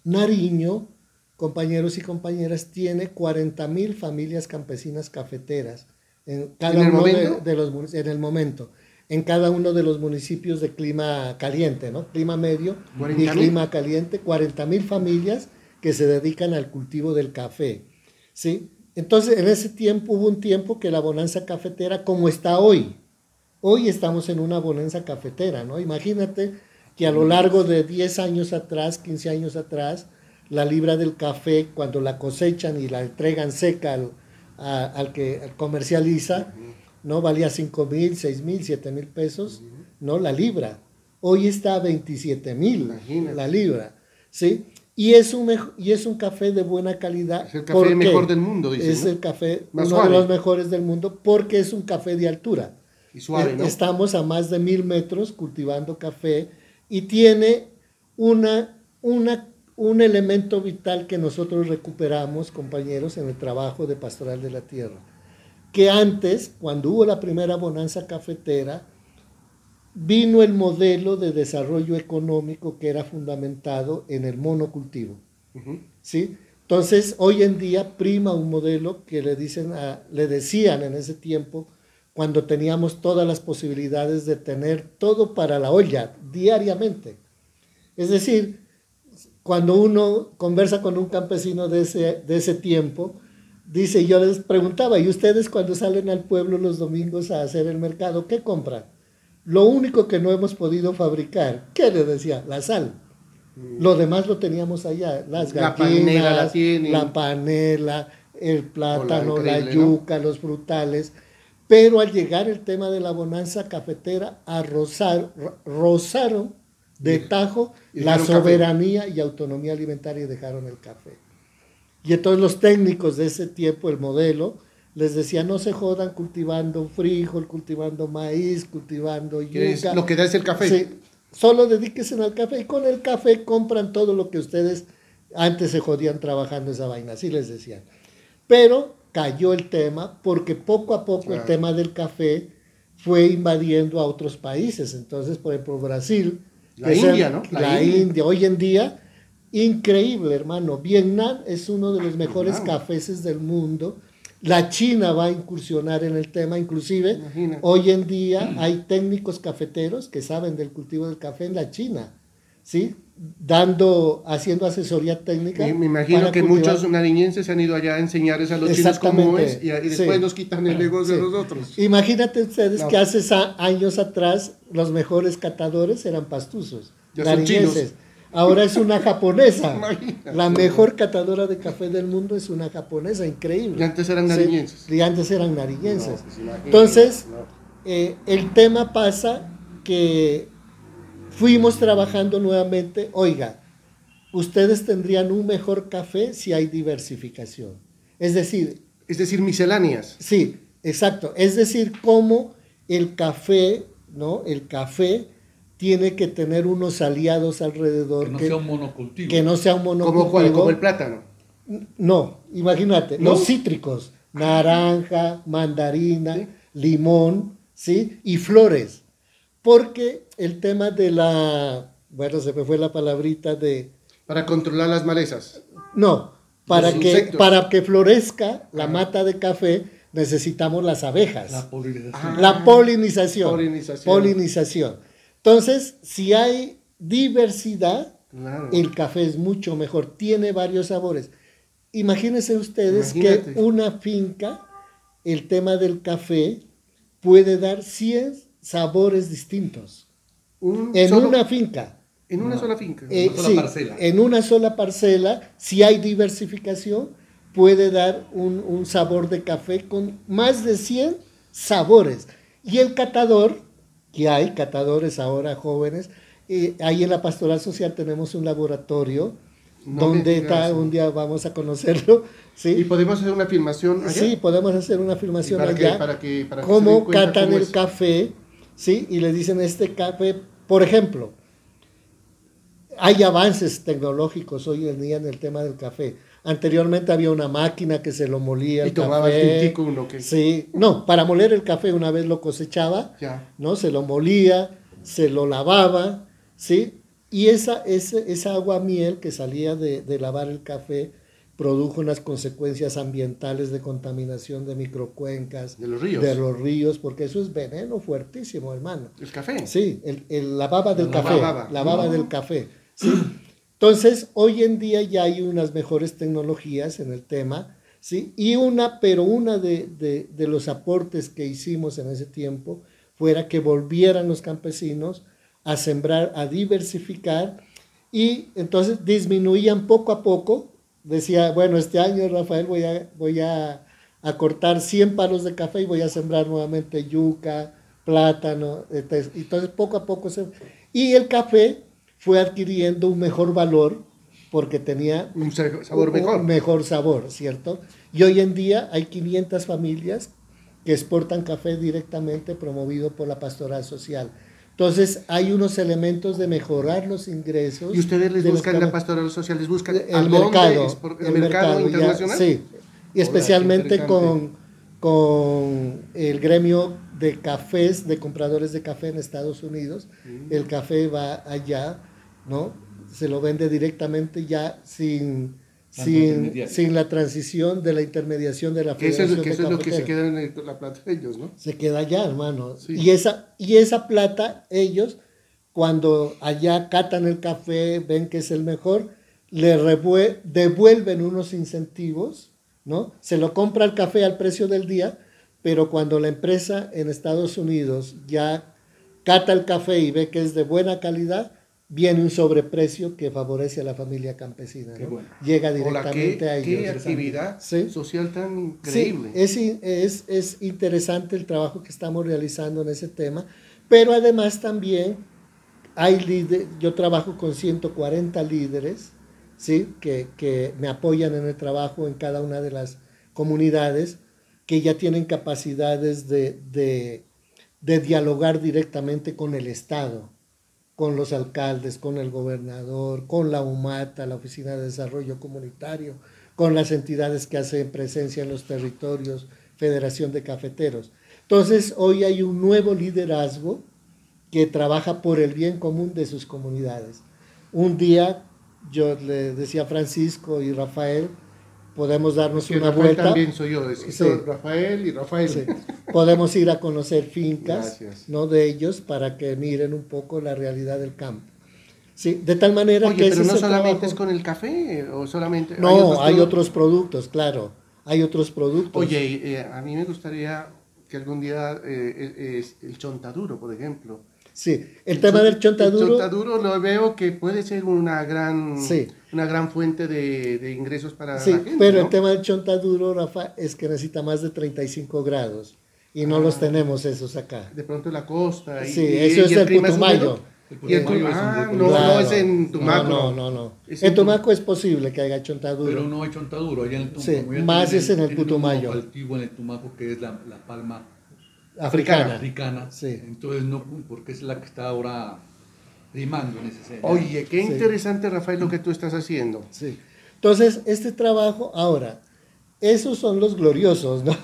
Nariño, compañeros y compañeras, tiene 40,000 familias campesinas cafeteras en cada uno en el momento, en cada uno de los municipios de clima caliente, ¿no? Clima medio y clima caliente, 40,000 familias que se dedican al cultivo del café, ¿sí? Entonces, en ese tiempo, hubo un tiempo que la bonanza cafetera, como está hoy estamos en una bonanza cafetera, ¿no? Imagínate que a lo largo de 10 años atrás, 15 años atrás, la libra del café, cuando la cosechan y la entregan seca al que comercializa, ¿no? Valía 5,000, 6,000, 7,000 pesos, ¿no? La libra. Hoy está a 27,000 la libra, ¿sí? Y es un café de buena calidad. Es el café mejor del mundo, dicen, es, ¿no? El café, más uno suave. De los mejores del mundo, porque es un café de altura. Y suave, ¿no? Estamos a más de 1,000 metros cultivando café y tiene un elemento vital que nosotros recuperamos, compañeros, en el trabajo de Pastoral de la Tierra. Que antes, cuando hubo la primera bonanza cafetera, vino el modelo de desarrollo económico que era fundamentado en el monocultivo. ¿Sí? Entonces, hoy en día prima un modelo que le decían en ese tiempo, cuando teníamos todas las posibilidades de tener todo para la olla diariamente. Es decir, cuando uno conversa con un campesino de ese tiempo, dice, yo les preguntaba, ¿y ustedes cuando salen al pueblo los domingos a hacer el mercado, qué compran? Lo único que no hemos podido fabricar, ¿qué les decía? La sal. Lo demás lo teníamos allá, las gallinas, la panela, el plátano, la yuca, ¿no? Los frutales. Pero al llegar el tema de la bonanza cafetera, rozaron de tajo la soberanía y autonomía alimentaria y dejaron el café. Y entonces los técnicos de ese tiempo, el modelo, les decía, no se jodan cultivando frijol, cultivando maíz, cultivando yuca. Lo que da es el café. Sí, solo dedíquense al café y con el café compran todo lo que ustedes antes se jodían trabajando esa vaina, así les decían. Pero cayó el tema porque poco a poco el tema del café fue invadiendo a otros países. Entonces, por ejemplo, Brasil, la India, ¿no? La India, hoy en día, increíble, hermano. Vietnam es uno de los mejores cafés del mundo. La China va a incursionar en el tema, inclusive hoy en día hay técnicos cafeteros que saben del cultivo del café en la China, ¿sí? Haciendo asesoría técnica. Me imagino que muchos nariñenses han ido allá a enseñarles a los chinos cómo es y después nos quitan el negocio de los otros. Imagínate ustedes que hace años atrás los mejores catadores eran pastuzos, nariñenses. Ahora es una japonesa. La mejor catadora de café del mundo es una japonesa, increíble. Y antes eran nariñenses. Y antes eran nariñenses. Entonces, el tema pasa que fuimos trabajando nuevamente. Oiga, ustedes tendrían un mejor café si hay diversificación. Es decir, misceláneas. Sí, exacto. Es decir, cómo el café, ¿no? El café tiene que tener unos aliados alrededor. Que no sea un monocultivo. Que no sea un monocultivo. ¿Como el plátano? No, imagínate, ¿no? Los cítricos, naranja, mandarina, limón, ¿sí? Y flores. Porque el tema de se me fue la palabrita de... Para controlar las malezas. No, para que florezca la mata de café necesitamos las abejas. La polinización. La polinización. Entonces, si hay diversidad, el café es mucho mejor, tiene varios sabores. Imagínense ustedes que una finca, el tema del café, puede dar 100 sabores distintos. Una finca. En una sola finca. Parcela. En una sola parcela, si hay diversificación, puede dar un sabor de café con más de 100 sabores. Y el catador, que hay catadores ahora jóvenes, ahí en la Pastoral Social tenemos un laboratorio donde un día vamos a conocerlo. ¿Sí? ¿Y podemos hacer una filmación allá? Sí, podemos hacer una filmación allá. Para cómo catan el café, ¿sí? Y le dicen este café, por ejemplo, hay avances tecnológicos hoy en día en el tema del café. Anteriormente había una máquina que se lo molía el café. Y tomaba el tintico uno que... Sí, no, para moler el café una vez lo cosechaba, ¿no? Se lo molía, se lo lavaba, ¿sí? Y esa agua miel que salía de lavar el café produjo unas consecuencias ambientales de contaminación de microcuencas. De los ríos. De los ríos, porque eso es veneno fuertísimo, hermano. ¿El café? Sí, la baba del café. La baba del café, ¿sí? Entonces, hoy en día ya hay unas mejores tecnologías en el tema, ¿sí? Y una de los aportes que hicimos en ese tiempo fuera que volvieran los campesinos a sembrar, a diversificar, y entonces disminuían poco a poco. Decía, bueno, este año, Rafael, voy a cortar 100 palos de café y voy a sembrar nuevamente yuca, plátano. Entonces, poco a poco y el café fue adquiriendo un mejor valor porque tenía un sabor mejor. Un mejor sabor, ¿cierto? Y hoy en día hay 500 familias que exportan café directamente promovido por la Pastoral Social. Entonces, hay unos elementos de mejorar los ingresos. ¿Y ustedes les buscan la Pastoral Social? ¿Les buscan el mercado? ¿El mercado internacional? Sí, y especialmente con con el gremio de cafés, de compradores de café en Estados Unidos. El café va allá, ¿no? Se lo vende directamente ya sin la transición de la intermediación de la Federación de Eso es lo que se Cafeteros. queda en la plata de ellos, ¿no? Se queda allá, hermano. Sí. Y esa plata, ellos, cuando allá catan el café, ven que es el mejor, devuelven unos incentivos, ¿no? Se lo compra el café al precio del día, pero cuando la empresa en Estados Unidos ya cata el café y ve que es de buena calidad, viene un sobreprecio que favorece a la familia campesina, ¿no? Bueno. Llega Hola, directamente a ellos. qué actividad Sí. social tan increíble. Sí, es interesante el trabajo que estamos realizando en ese tema, pero además también yo trabajo con 140 líderes, ¿sí? que me apoyan en el trabajo en cada una de las comunidades, que ya tienen capacidades de dialogar directamente con el Estado, con los alcaldes, con el gobernador, con la UMATA, la Oficina de Desarrollo Comunitario, con las entidades que hacen presencia en los territorios, Federación de Cafeteros. Entonces, hoy hay un nuevo liderazgo que trabaja por el bien común de sus comunidades. Un día, yo le decía a Francisco y Rafael, podemos darnos Que una Rafael vuelta. también soy yo, es Sí. Rafael y Rafael. Sí. Podemos ir a conocer fincas, Gracias. ¿no? de ellos para que miren un poco la realidad del campo. Sí, de tal manera Oye, que pero ese no es el solamente trabajo. es con el café, o solamente... No, hay productos? otros productos, claro. Hay otros productos. Oye, a mí me gustaría que algún día el chontaduro, por ejemplo. Sí, el tema del chontaduro. El chontaduro lo veo que puede ser una gran, Sí. una gran fuente de ingresos para Sí, la gente, pero ¿no? el tema del chontaduro, Rafa, es que necesita más de 35 grados y no los tenemos esos acá. De pronto la costa. Sí, eso es el del clima Putumayo. húmedo. Y el Putumayo es ah, donde- no, Claro. no es en Tumaco. No. Es En Tumaco es posible que haya Pero chontaduro. no hay chontaduro. Allá en el Tumaco. Sí, como ya más tienen es en el tienen un Putumayo. cultivo en el Tumaco que es la palma Africana. africana. Sí. Entonces, no, porque es la que está ahora rimando en ese sentido. Oye, qué Sí. interesante, Rafael, lo que tú estás haciendo. Sí. Entonces, este trabajo, ahora, esos son los gloriosos, ¿no?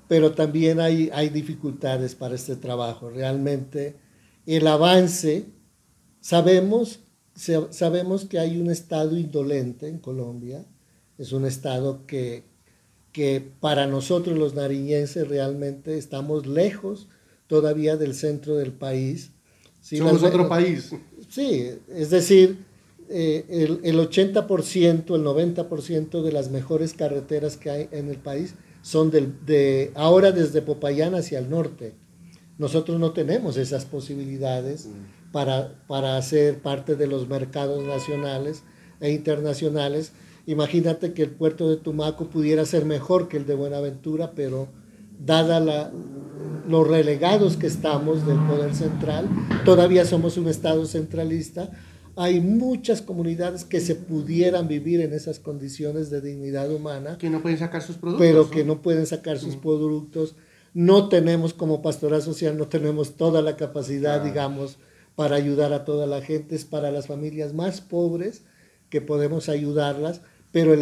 Pero también hay dificultades para este trabajo. Realmente, el avance, sabemos que hay un estado indolente en Colombia, es un estado que para nosotros los nariñenses realmente estamos lejos todavía del centro del país. Sí, Somos otro país. Sí, es decir, el 80%, el 90% de las mejores carreteras que hay en el país son ahora desde Popayán hacia el norte. Nosotros no tenemos esas posibilidades para ser parte de los mercados nacionales e internacionales. Imagínate que el puerto de Tumaco pudiera ser mejor que el de Buenaventura, pero dada los relegados que estamos del poder central, todavía somos un estado centralista. Hay muchas comunidades que se pudieran vivir en esas condiciones de dignidad humana, Que no pueden sacar sus productos. pero que no pueden sacar sus productos. No tenemos, como pastoral social, no tenemos toda la capacidad, digamos, para ayudar a toda la gente. Es para las familias más pobres que podemos ayudarlas, pero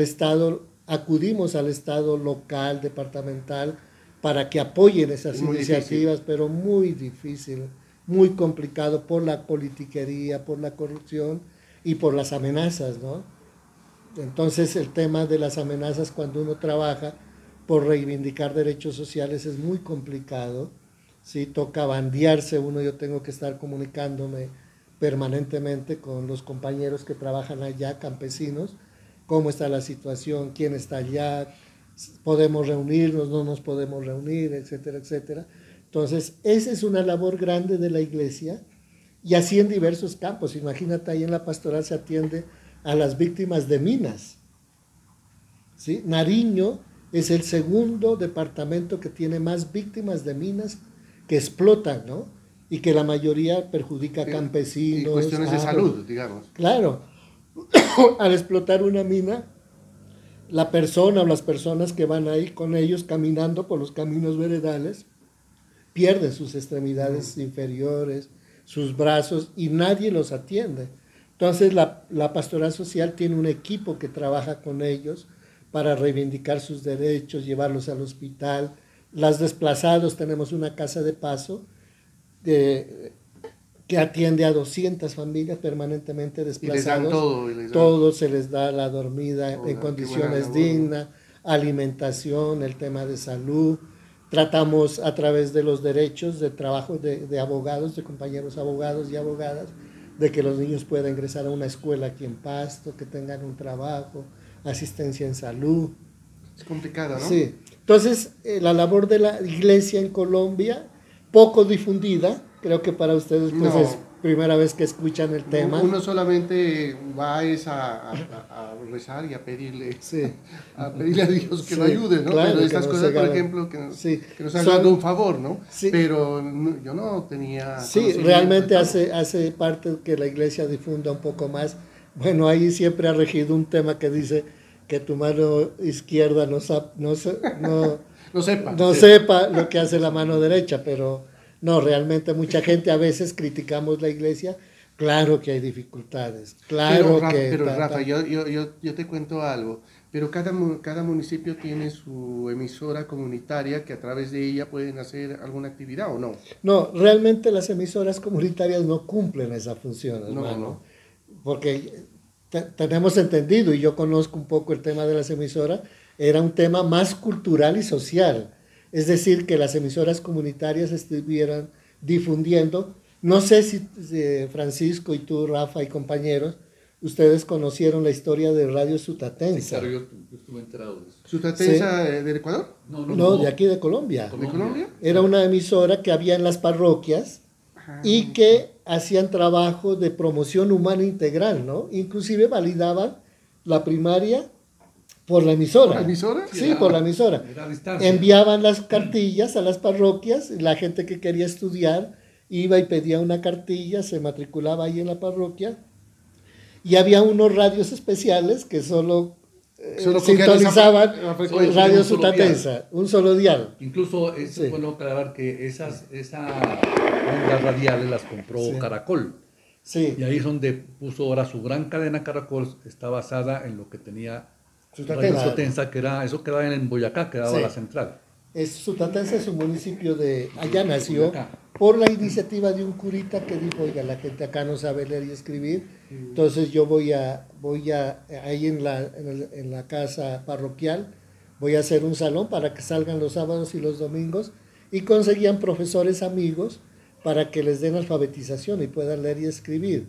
acudimos al Estado local, departamental, para que apoyen esas Es muy iniciativas, pero muy difícil, muy complicado por la politiquería, por la corrupción y por las amenazas, ¿no? Entonces el tema de las amenazas cuando uno trabaja por reivindicar derechos sociales es muy complicado, ¿sí? Toca bandearse uno, yo tengo que estar comunicándome permanentemente con los compañeros que trabajan allá, campesinos, cómo está la situación, quién está allá, podemos reunirnos, no nos podemos reunir, etcétera, etcétera. Entonces, esa es una labor grande de la iglesia y así en diversos campos. Imagínate, ahí en la pastoral se atiende a las víctimas de minas. ¿Sí? Nariño es el segundo departamento que tiene más víctimas de minas que explotan, ¿no? Y que la mayoría perjudica a campesinos. Y cuestiones de salud, digamos. Claro. Al explotar una mina, la persona o las personas que van ahí con ellos caminando por los caminos veredales pierden sus extremidades inferiores, sus brazos y nadie los atiende. Entonces la pastoral social tiene un equipo que trabaja con ellos para reivindicar sus derechos, llevarlos al hospital, Las desplazados, tenemos una casa de paso que atiende a 200 familias permanentemente Y les dan desplazados. todo. Todo se les da, la dormida Toda, en qué condiciones buena labor, dignas, alimentación, el tema de salud. Tratamos a través de los derechos de trabajo de abogados, de compañeros abogados y abogadas, de que los niños puedan ingresar a una escuela aquí en Pasto, que tengan un trabajo, asistencia en salud. Es complicado, ¿no? Sí. Entonces, la labor de la iglesia en Colombia, poco difundida, creo que para ustedes pues No. es primera vez que escuchan el tema. Uno solamente va a rezar y a pedirle, Sí. a pedirle a Dios que Sí, lo ayude, ¿no? claro, Pero que estas nos cosas, por haga- ejemplo, Sí. que nos hagan Son- un favor, ¿no? Sí. Pero yo no tenía Sí, conocimiento realmente de todo. hace parte que la iglesia difunda un poco más. Bueno, ahí siempre ha regido un tema que dice que tu mano izquierda No sepa. no sepa lo que hace la mano derecha, pero no, realmente mucha gente a veces criticamos la iglesia. Claro que hay dificultades, claro que... Pero Rafa, yo te cuento algo. Pero cada municipio tiene su emisora comunitaria que a través de ella pueden hacer alguna actividad o no. No, realmente las emisoras comunitarias no cumplen esa función, No, hermano. no. Porque tenemos entendido, y yo conozco un poco el tema de las emisoras, era un tema más cultural y social. Es decir, que las emisoras comunitarias estuvieran difundiendo. No sé si Francisco y tú, Rafa y compañeros, ustedes conocieron la historia de Radio Sí, Sutatensa. claro, yo estuve enterado de eso. ¿Sustatensa del Ecuador? No, de aquí de Colombia. ¿De Colombia? Era una emisora que había en las parroquias y que hacían trabajo de promoción humana integral, ¿no? Inclusive validaban la primaria por la emisora. ¿Por la emisora? Sí, por la emisora. Era a distancia. Enviaban las cartillas a las parroquias, y la gente que quería estudiar iba y pedía una cartilla, se matriculaba ahí en la parroquia, y había unos radios especiales que solo Solo cogían sintonizaban esa frecuencia, Radio un solo Sutatensa, un solo dial. Incluso es Sí. bueno aclarar que esas ondas radiales las compró Sí. Caracol. Sí, Y ahí es donde puso ahora su gran cadena Caracol, está basada en lo que tenía Sutatensa. Radio Sutatensa, que era, eso quedaba en Boyacá, quedaba Sí. la central. Sutatensa es un municipio de... Allá nació Boyacá. por la iniciativa de un curita que dijo, oiga, la gente acá no sabe leer y escribir, entonces yo voy a ahí en la casa parroquial, voy a hacer un salón para que salgan los sábados y los domingos, y conseguían profesores amigos para que les den alfabetización y puedan leer y escribir.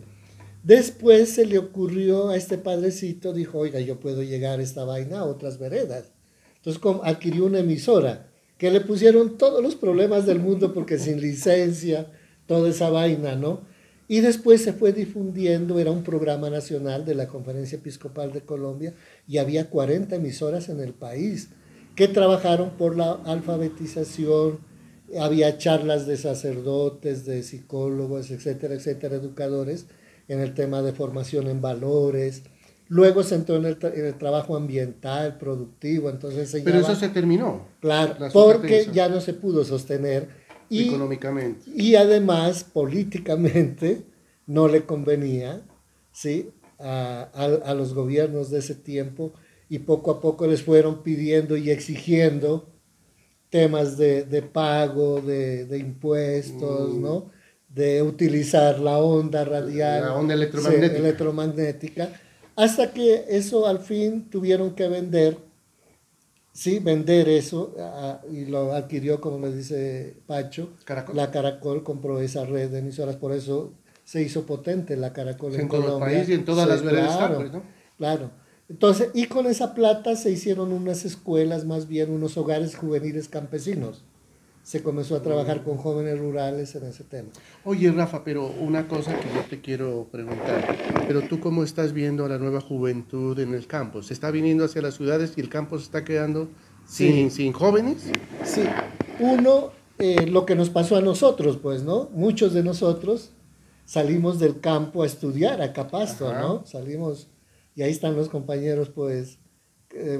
Después se le ocurrió a este padrecito, dijo, oiga, yo puedo llegar a esta vaina a otras veredas. Entonces adquirió una emisora que le pusieron todos los problemas del mundo porque sin licencia, toda esa vaina, ¿no? Y después se fue difundiendo, era un programa nacional de la Conferencia Episcopal de Colombia y había 40 emisoras en el país que trabajaron por la alfabetización, había charlas de sacerdotes, de psicólogos, etcétera, etcétera, educadores en el tema de formación en valores. Luego se entró en el trabajo ambiental, productivo, entonces Pero eso se terminó. claro, la porque Sutatensa. ya no se pudo sostener Económicamente. y además políticamente no le convenía, ¿sí? a los gobiernos de ese tiempo y poco a poco les fueron pidiendo y exigiendo temas de pago, de impuestos, ¿no? De utilizar la onda radial, La onda sí, electromagnética. electromagnética, hasta que eso al fin tuvieron que vender, sí, vender eso, y lo adquirió, como le dice Pacho, Caracol. la Caracol compró esa red de emisoras, por eso se hizo potente la Caracol En en todo el Colombia. país y en todas Sí, las veredas claro, está, pues, ¿no? Claro. Entonces, y con esa plata se hicieron unas escuelas, más bien unos hogares juveniles campesinos. Se comenzó a trabajar con jóvenes rurales en ese tema. Oye, Rafa, pero una cosa que yo te quiero preguntar. Pero tú, ¿cómo estás viendo a la nueva juventud en el campo? ¿Se está viniendo hacia las ciudades y el campo se está quedando sin jóvenes? Sí, uno, lo que nos pasó a nosotros, pues, ¿no? Muchos de nosotros salimos del campo a estudiar acá a Pasto, Ajá. ¿no? Salimos, y ahí están los compañeros, pues,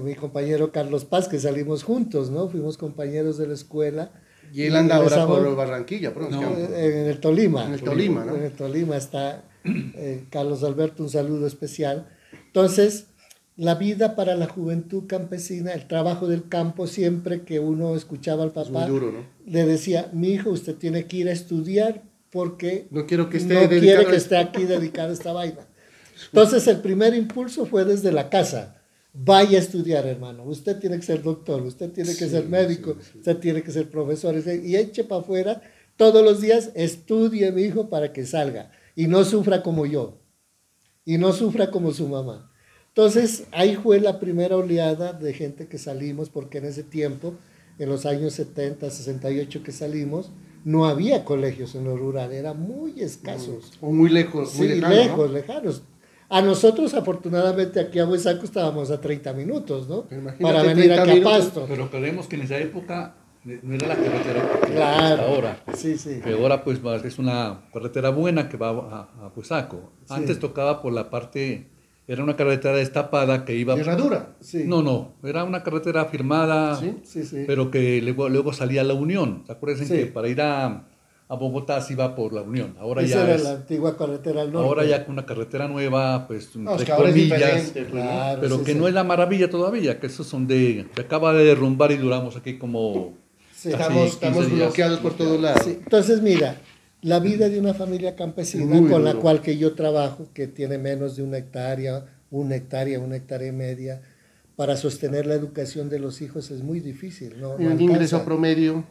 mi compañero Carlos Paz, que salimos juntos, ¿no? Fuimos compañeros de la escuela. Y él anda ahora regresamos por Barranquilla, por los No, campos. en el Tolima. En el Tolima, ¿no? En el Tolima está Carlos Alberto, un saludo especial. Entonces, la vida para la juventud campesina, el trabajo del campo, siempre que uno escuchaba al papá, muy duro, ¿no? le decía, mi hijo, usted tiene que ir a estudiar porque No quiero que esté no quiere dedicado que a esté aquí dedicado a esta vaina. Entonces el primer impulso fue desde la casa. Vaya a estudiar, hermano. Usted tiene que ser doctor, usted tiene que ser médico, usted tiene que ser profesor. Y eche para afuera todos los días, estudie, mi hijo, para que salga. Y no sufra como yo. Y no sufra como su mamá. Entonces, ahí fue la primera oleada de gente que salimos, porque en ese tiempo, en los años 70, 68 que salimos, no había colegios en lo rural, eran muy escasos. O muy lejos, muy Sí, lejano, lejos, ¿no? lejanos. A nosotros, afortunadamente, aquí a Huesaco estábamos a 30 minutos, ¿no? Pero imagínate, Para venir 30 aquí a minutos. Pasto. Pero creemos que en esa época no era la carretera que Claro. hasta ahora. Sí, sí. Que ahora pues es una carretera buena que va a Huesaco. Sí. Antes tocaba por la parte, era una carretera destapada que iba... ¿De herradura? Sí. No, era una carretera firmada, ¿Sí? Sí, sí. pero que luego salía a La Unión. Acuérdense Sí. que para ir a Bogotá se iba por La Unión. Ahora Esa ya era es, la antigua carretera al norte. ahora ya con una carretera nueva, pues No, es entre que ahora es comillas, diferente, pues, ¿no? Claro, pero sí, que sí. no es la maravilla todavía, que esos son se acaba de derrumbar y duramos aquí como Sí. casi Estamos 15 días bloqueados por todos lados. Sí, entonces mira, la vida de una familia campesina Muy con la duro. cual que yo trabajo, que tiene menos de una hectárea y media, para sostener la educación de los hijos es muy difícil. No El alcanza. ingreso promedio.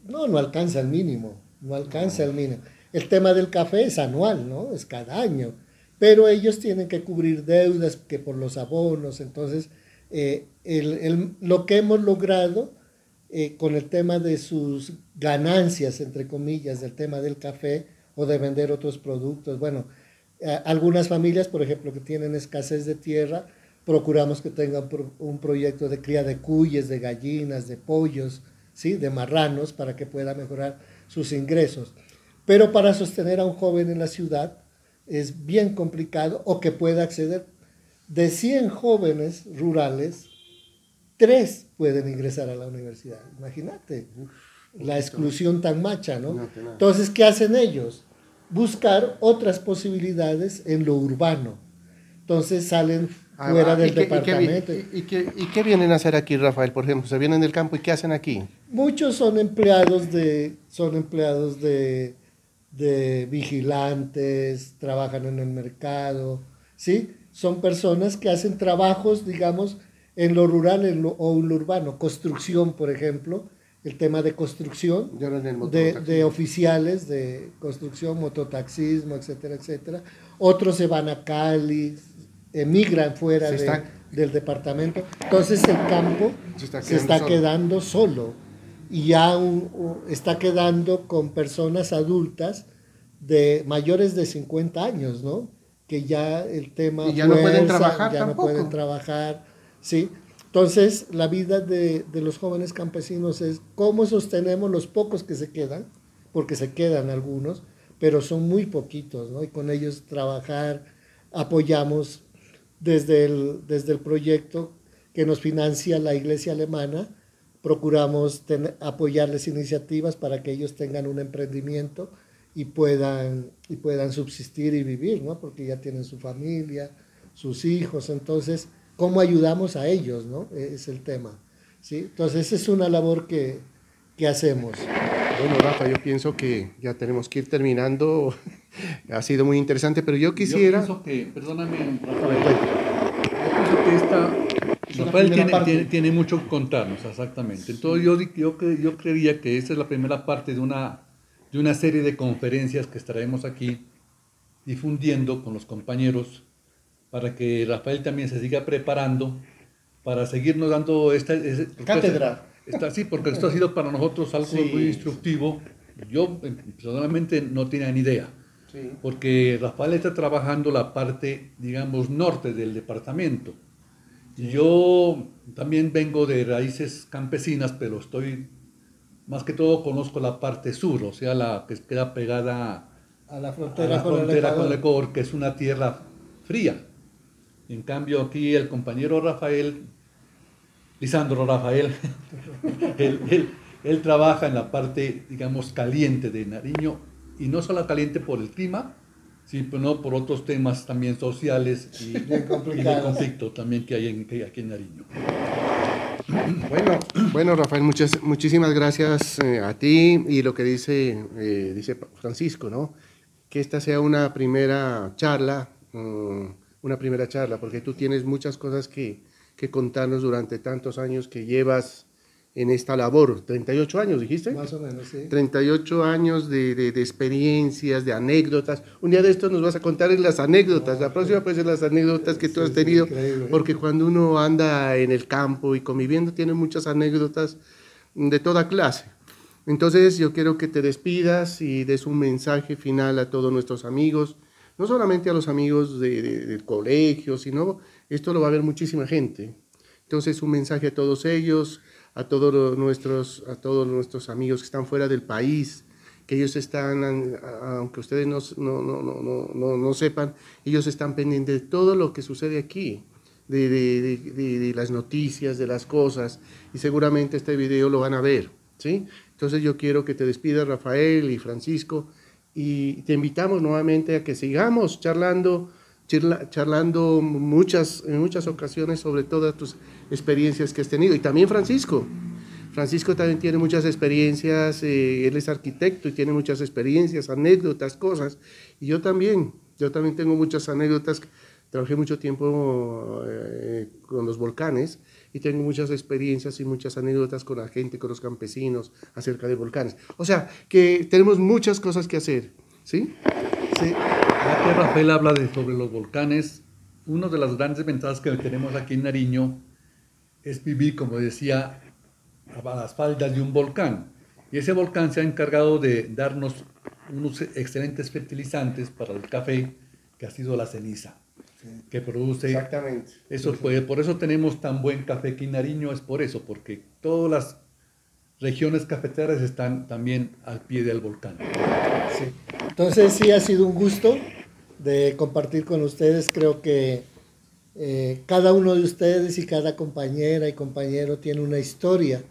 No alcanza el mínimo, no alcanza el mínimo. El tema del café es anual, ¿no? Es cada año. Pero ellos tienen que cubrir deudas que por los abonos. Entonces, lo que hemos logrado con el tema de sus ganancias, entre comillas, del tema del café o de vender otros productos. Bueno, algunas familias, por ejemplo, que tienen escasez de tierra, procuramos que tengan un proyecto de cría de cuyes, de gallinas, de pollos, ¿sí? De marranos, para que pueda mejorar sus ingresos. Pero para sostener a un joven en la ciudad es bien complicado, o que pueda acceder. De 100 jóvenes rurales, 3 pueden ingresar a la universidad. Imagínate la exclusión tan macha, ¿no? Entonces, ¿qué hacen ellos? Buscar otras posibilidades en lo urbano. Entonces salen fuera del departamento. ¿Y qué vienen a hacer aquí, Rafael, por ejemplo? ¿Se vienen del campo y qué hacen aquí? Muchos son empleados de vigilantes, trabajan en el mercado, ¿sí? Son personas que hacen trabajos, digamos, en lo rural o en lo urbano. Construcción, por ejemplo, el tema de construcción, de oficiales de construcción, mototaxismo, etcétera, etcétera. Otros se van a Cali, emigran fuera del departamento. Entonces el campo se está quedando solo y ya está quedando con personas adultas de mayores de 50 años, ¿no? Que ya el tema y ya no pueden trabajar ya tampoco. no pueden trabajar, ¿sí? Entonces, la vida de los jóvenes campesinos es cómo sostenemos los pocos que se quedan, porque se quedan algunos, pero son muy poquitos, ¿no? Y con ellos trabajar, apoyamos desde el proyecto que nos financia la Iglesia Alemana, procuramos apoyarles iniciativas para que ellos tengan un emprendimiento y puedan subsistir y vivir, ¿no? Porque ya tienen su familia, sus hijos, entonces, ¿cómo ayudamos a ellos, no? Es el tema, ¿sí? Entonces, esa es una labor que hacemos. Bueno, Rafa, yo pienso que ya tenemos que ir terminando. Ha sido muy interesante, pero yo quisiera... Yo pienso que, perdóname, Rafael, Rafael tiene mucho que contarnos, exactamente. Entonces yo creería que esta es la primera parte de una serie de conferencias que estaremos aquí difundiendo con los compañeros para que Rafael también se siga preparando para seguirnos dando esta cátedra. Sí, porque esto ha sido para nosotros algo muy instructivo. Yo personalmente no tenía ni idea. Sí. Porque Rafael está trabajando la parte, digamos, norte del departamento. Y yo también vengo de raíces campesinas, pero más que todo conozco la parte sur, o sea, la que queda pegada a la frontera con el Ecuador, que es una tierra fría. En cambio, aquí el compañero Rafael, Lisandro Rafael, él trabaja en la parte, digamos, caliente de Nariño, y no solo caliente por el clima, Sí, pero no por otros temas también sociales y de conflicto también que hay aquí en Nariño. Bueno, Rafael, muchísimas gracias a ti y lo que dice Francisco, ¿no? Que esta sea una primera charla, porque tú tienes muchas cosas que contarnos durante tantos años que llevas en esta labor. 38 años, ¿dijiste? Más o menos, sí. 38 años de experiencias, de anécdotas. Un día de estos nos vas a contar las anécdotas. La próxima puede ser las anécdotas que tú has tenido, porque cuando uno anda en el campo y conviviendo tiene muchas anécdotas de toda clase. Entonces yo quiero que te despidas y des un mensaje final a todos nuestros amigos, no solamente a los amigos del colegio, sino esto lo va a ver muchísima gente. Entonces un mensaje a todos ellos, a todos nuestros amigos que están fuera del país, que ellos están, aunque ustedes no sepan, ellos están pendientes de todo lo que sucede aquí, de las noticias, de las cosas, y seguramente este video lo van a ver, ¿sí? Entonces yo quiero que te despidas, Rafael y Francisco, y te invitamos nuevamente a que sigamos charlando en muchas ocasiones sobre todas tus experiencias que has tenido. Y también Francisco también tiene muchas experiencias, él es arquitecto y tiene muchas experiencias, anécdotas, cosas. Y yo también tengo muchas anécdotas. Trabajé mucho tiempo con los volcanes y tengo muchas experiencias y muchas anécdotas con la gente, con los campesinos acerca de volcanes. O sea, que tenemos muchas cosas que hacer, ¿sí? Sí. Ya que Rafael habla sobre los volcanes, una de las grandes ventajas que tenemos aquí en Nariño es vivir, como decía, a las faldas de un volcán. Y ese volcán se ha encargado de darnos unos excelentes fertilizantes para el café, que ha sido la ceniza, que produce. Exactamente. Por eso tenemos tan buen café aquí en Nariño, es por eso, porque todas las regiones cafeteras están también al pie del volcán. Sí. Entonces sí ha sido un gusto de compartir con ustedes. Creo que cada uno de ustedes y cada compañera y compañero tiene una historia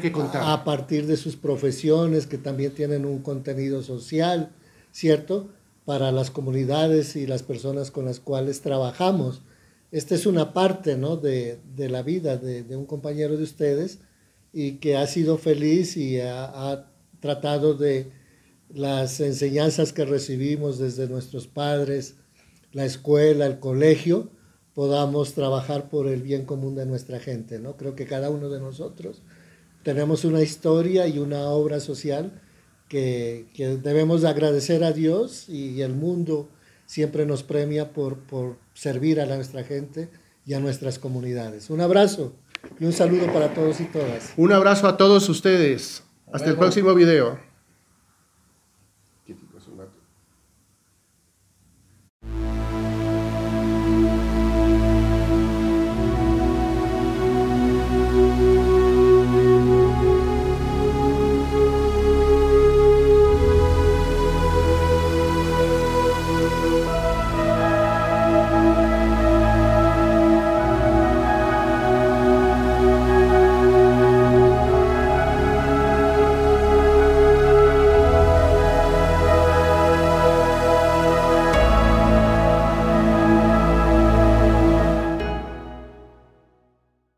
que contar a partir de sus profesiones, que también tienen un contenido social, ¿cierto?, para las comunidades y las personas con las cuales trabajamos. Esta es una parte, ¿no?, de la vida de un compañero de ustedes, y que ha sido feliz y ha tratado de las enseñanzas que recibimos desde nuestros padres, la escuela, el colegio, podamos trabajar por el bien común de nuestra gente, ¿no? Creo que cada uno de nosotros tenemos una historia y una obra social que debemos agradecer a Dios, y el mundo siempre nos premia por servir a nuestra gente y a nuestras comunidades. Un abrazo y un saludo para todos y todas. Un abrazo a todos ustedes. Hasta el próximo video.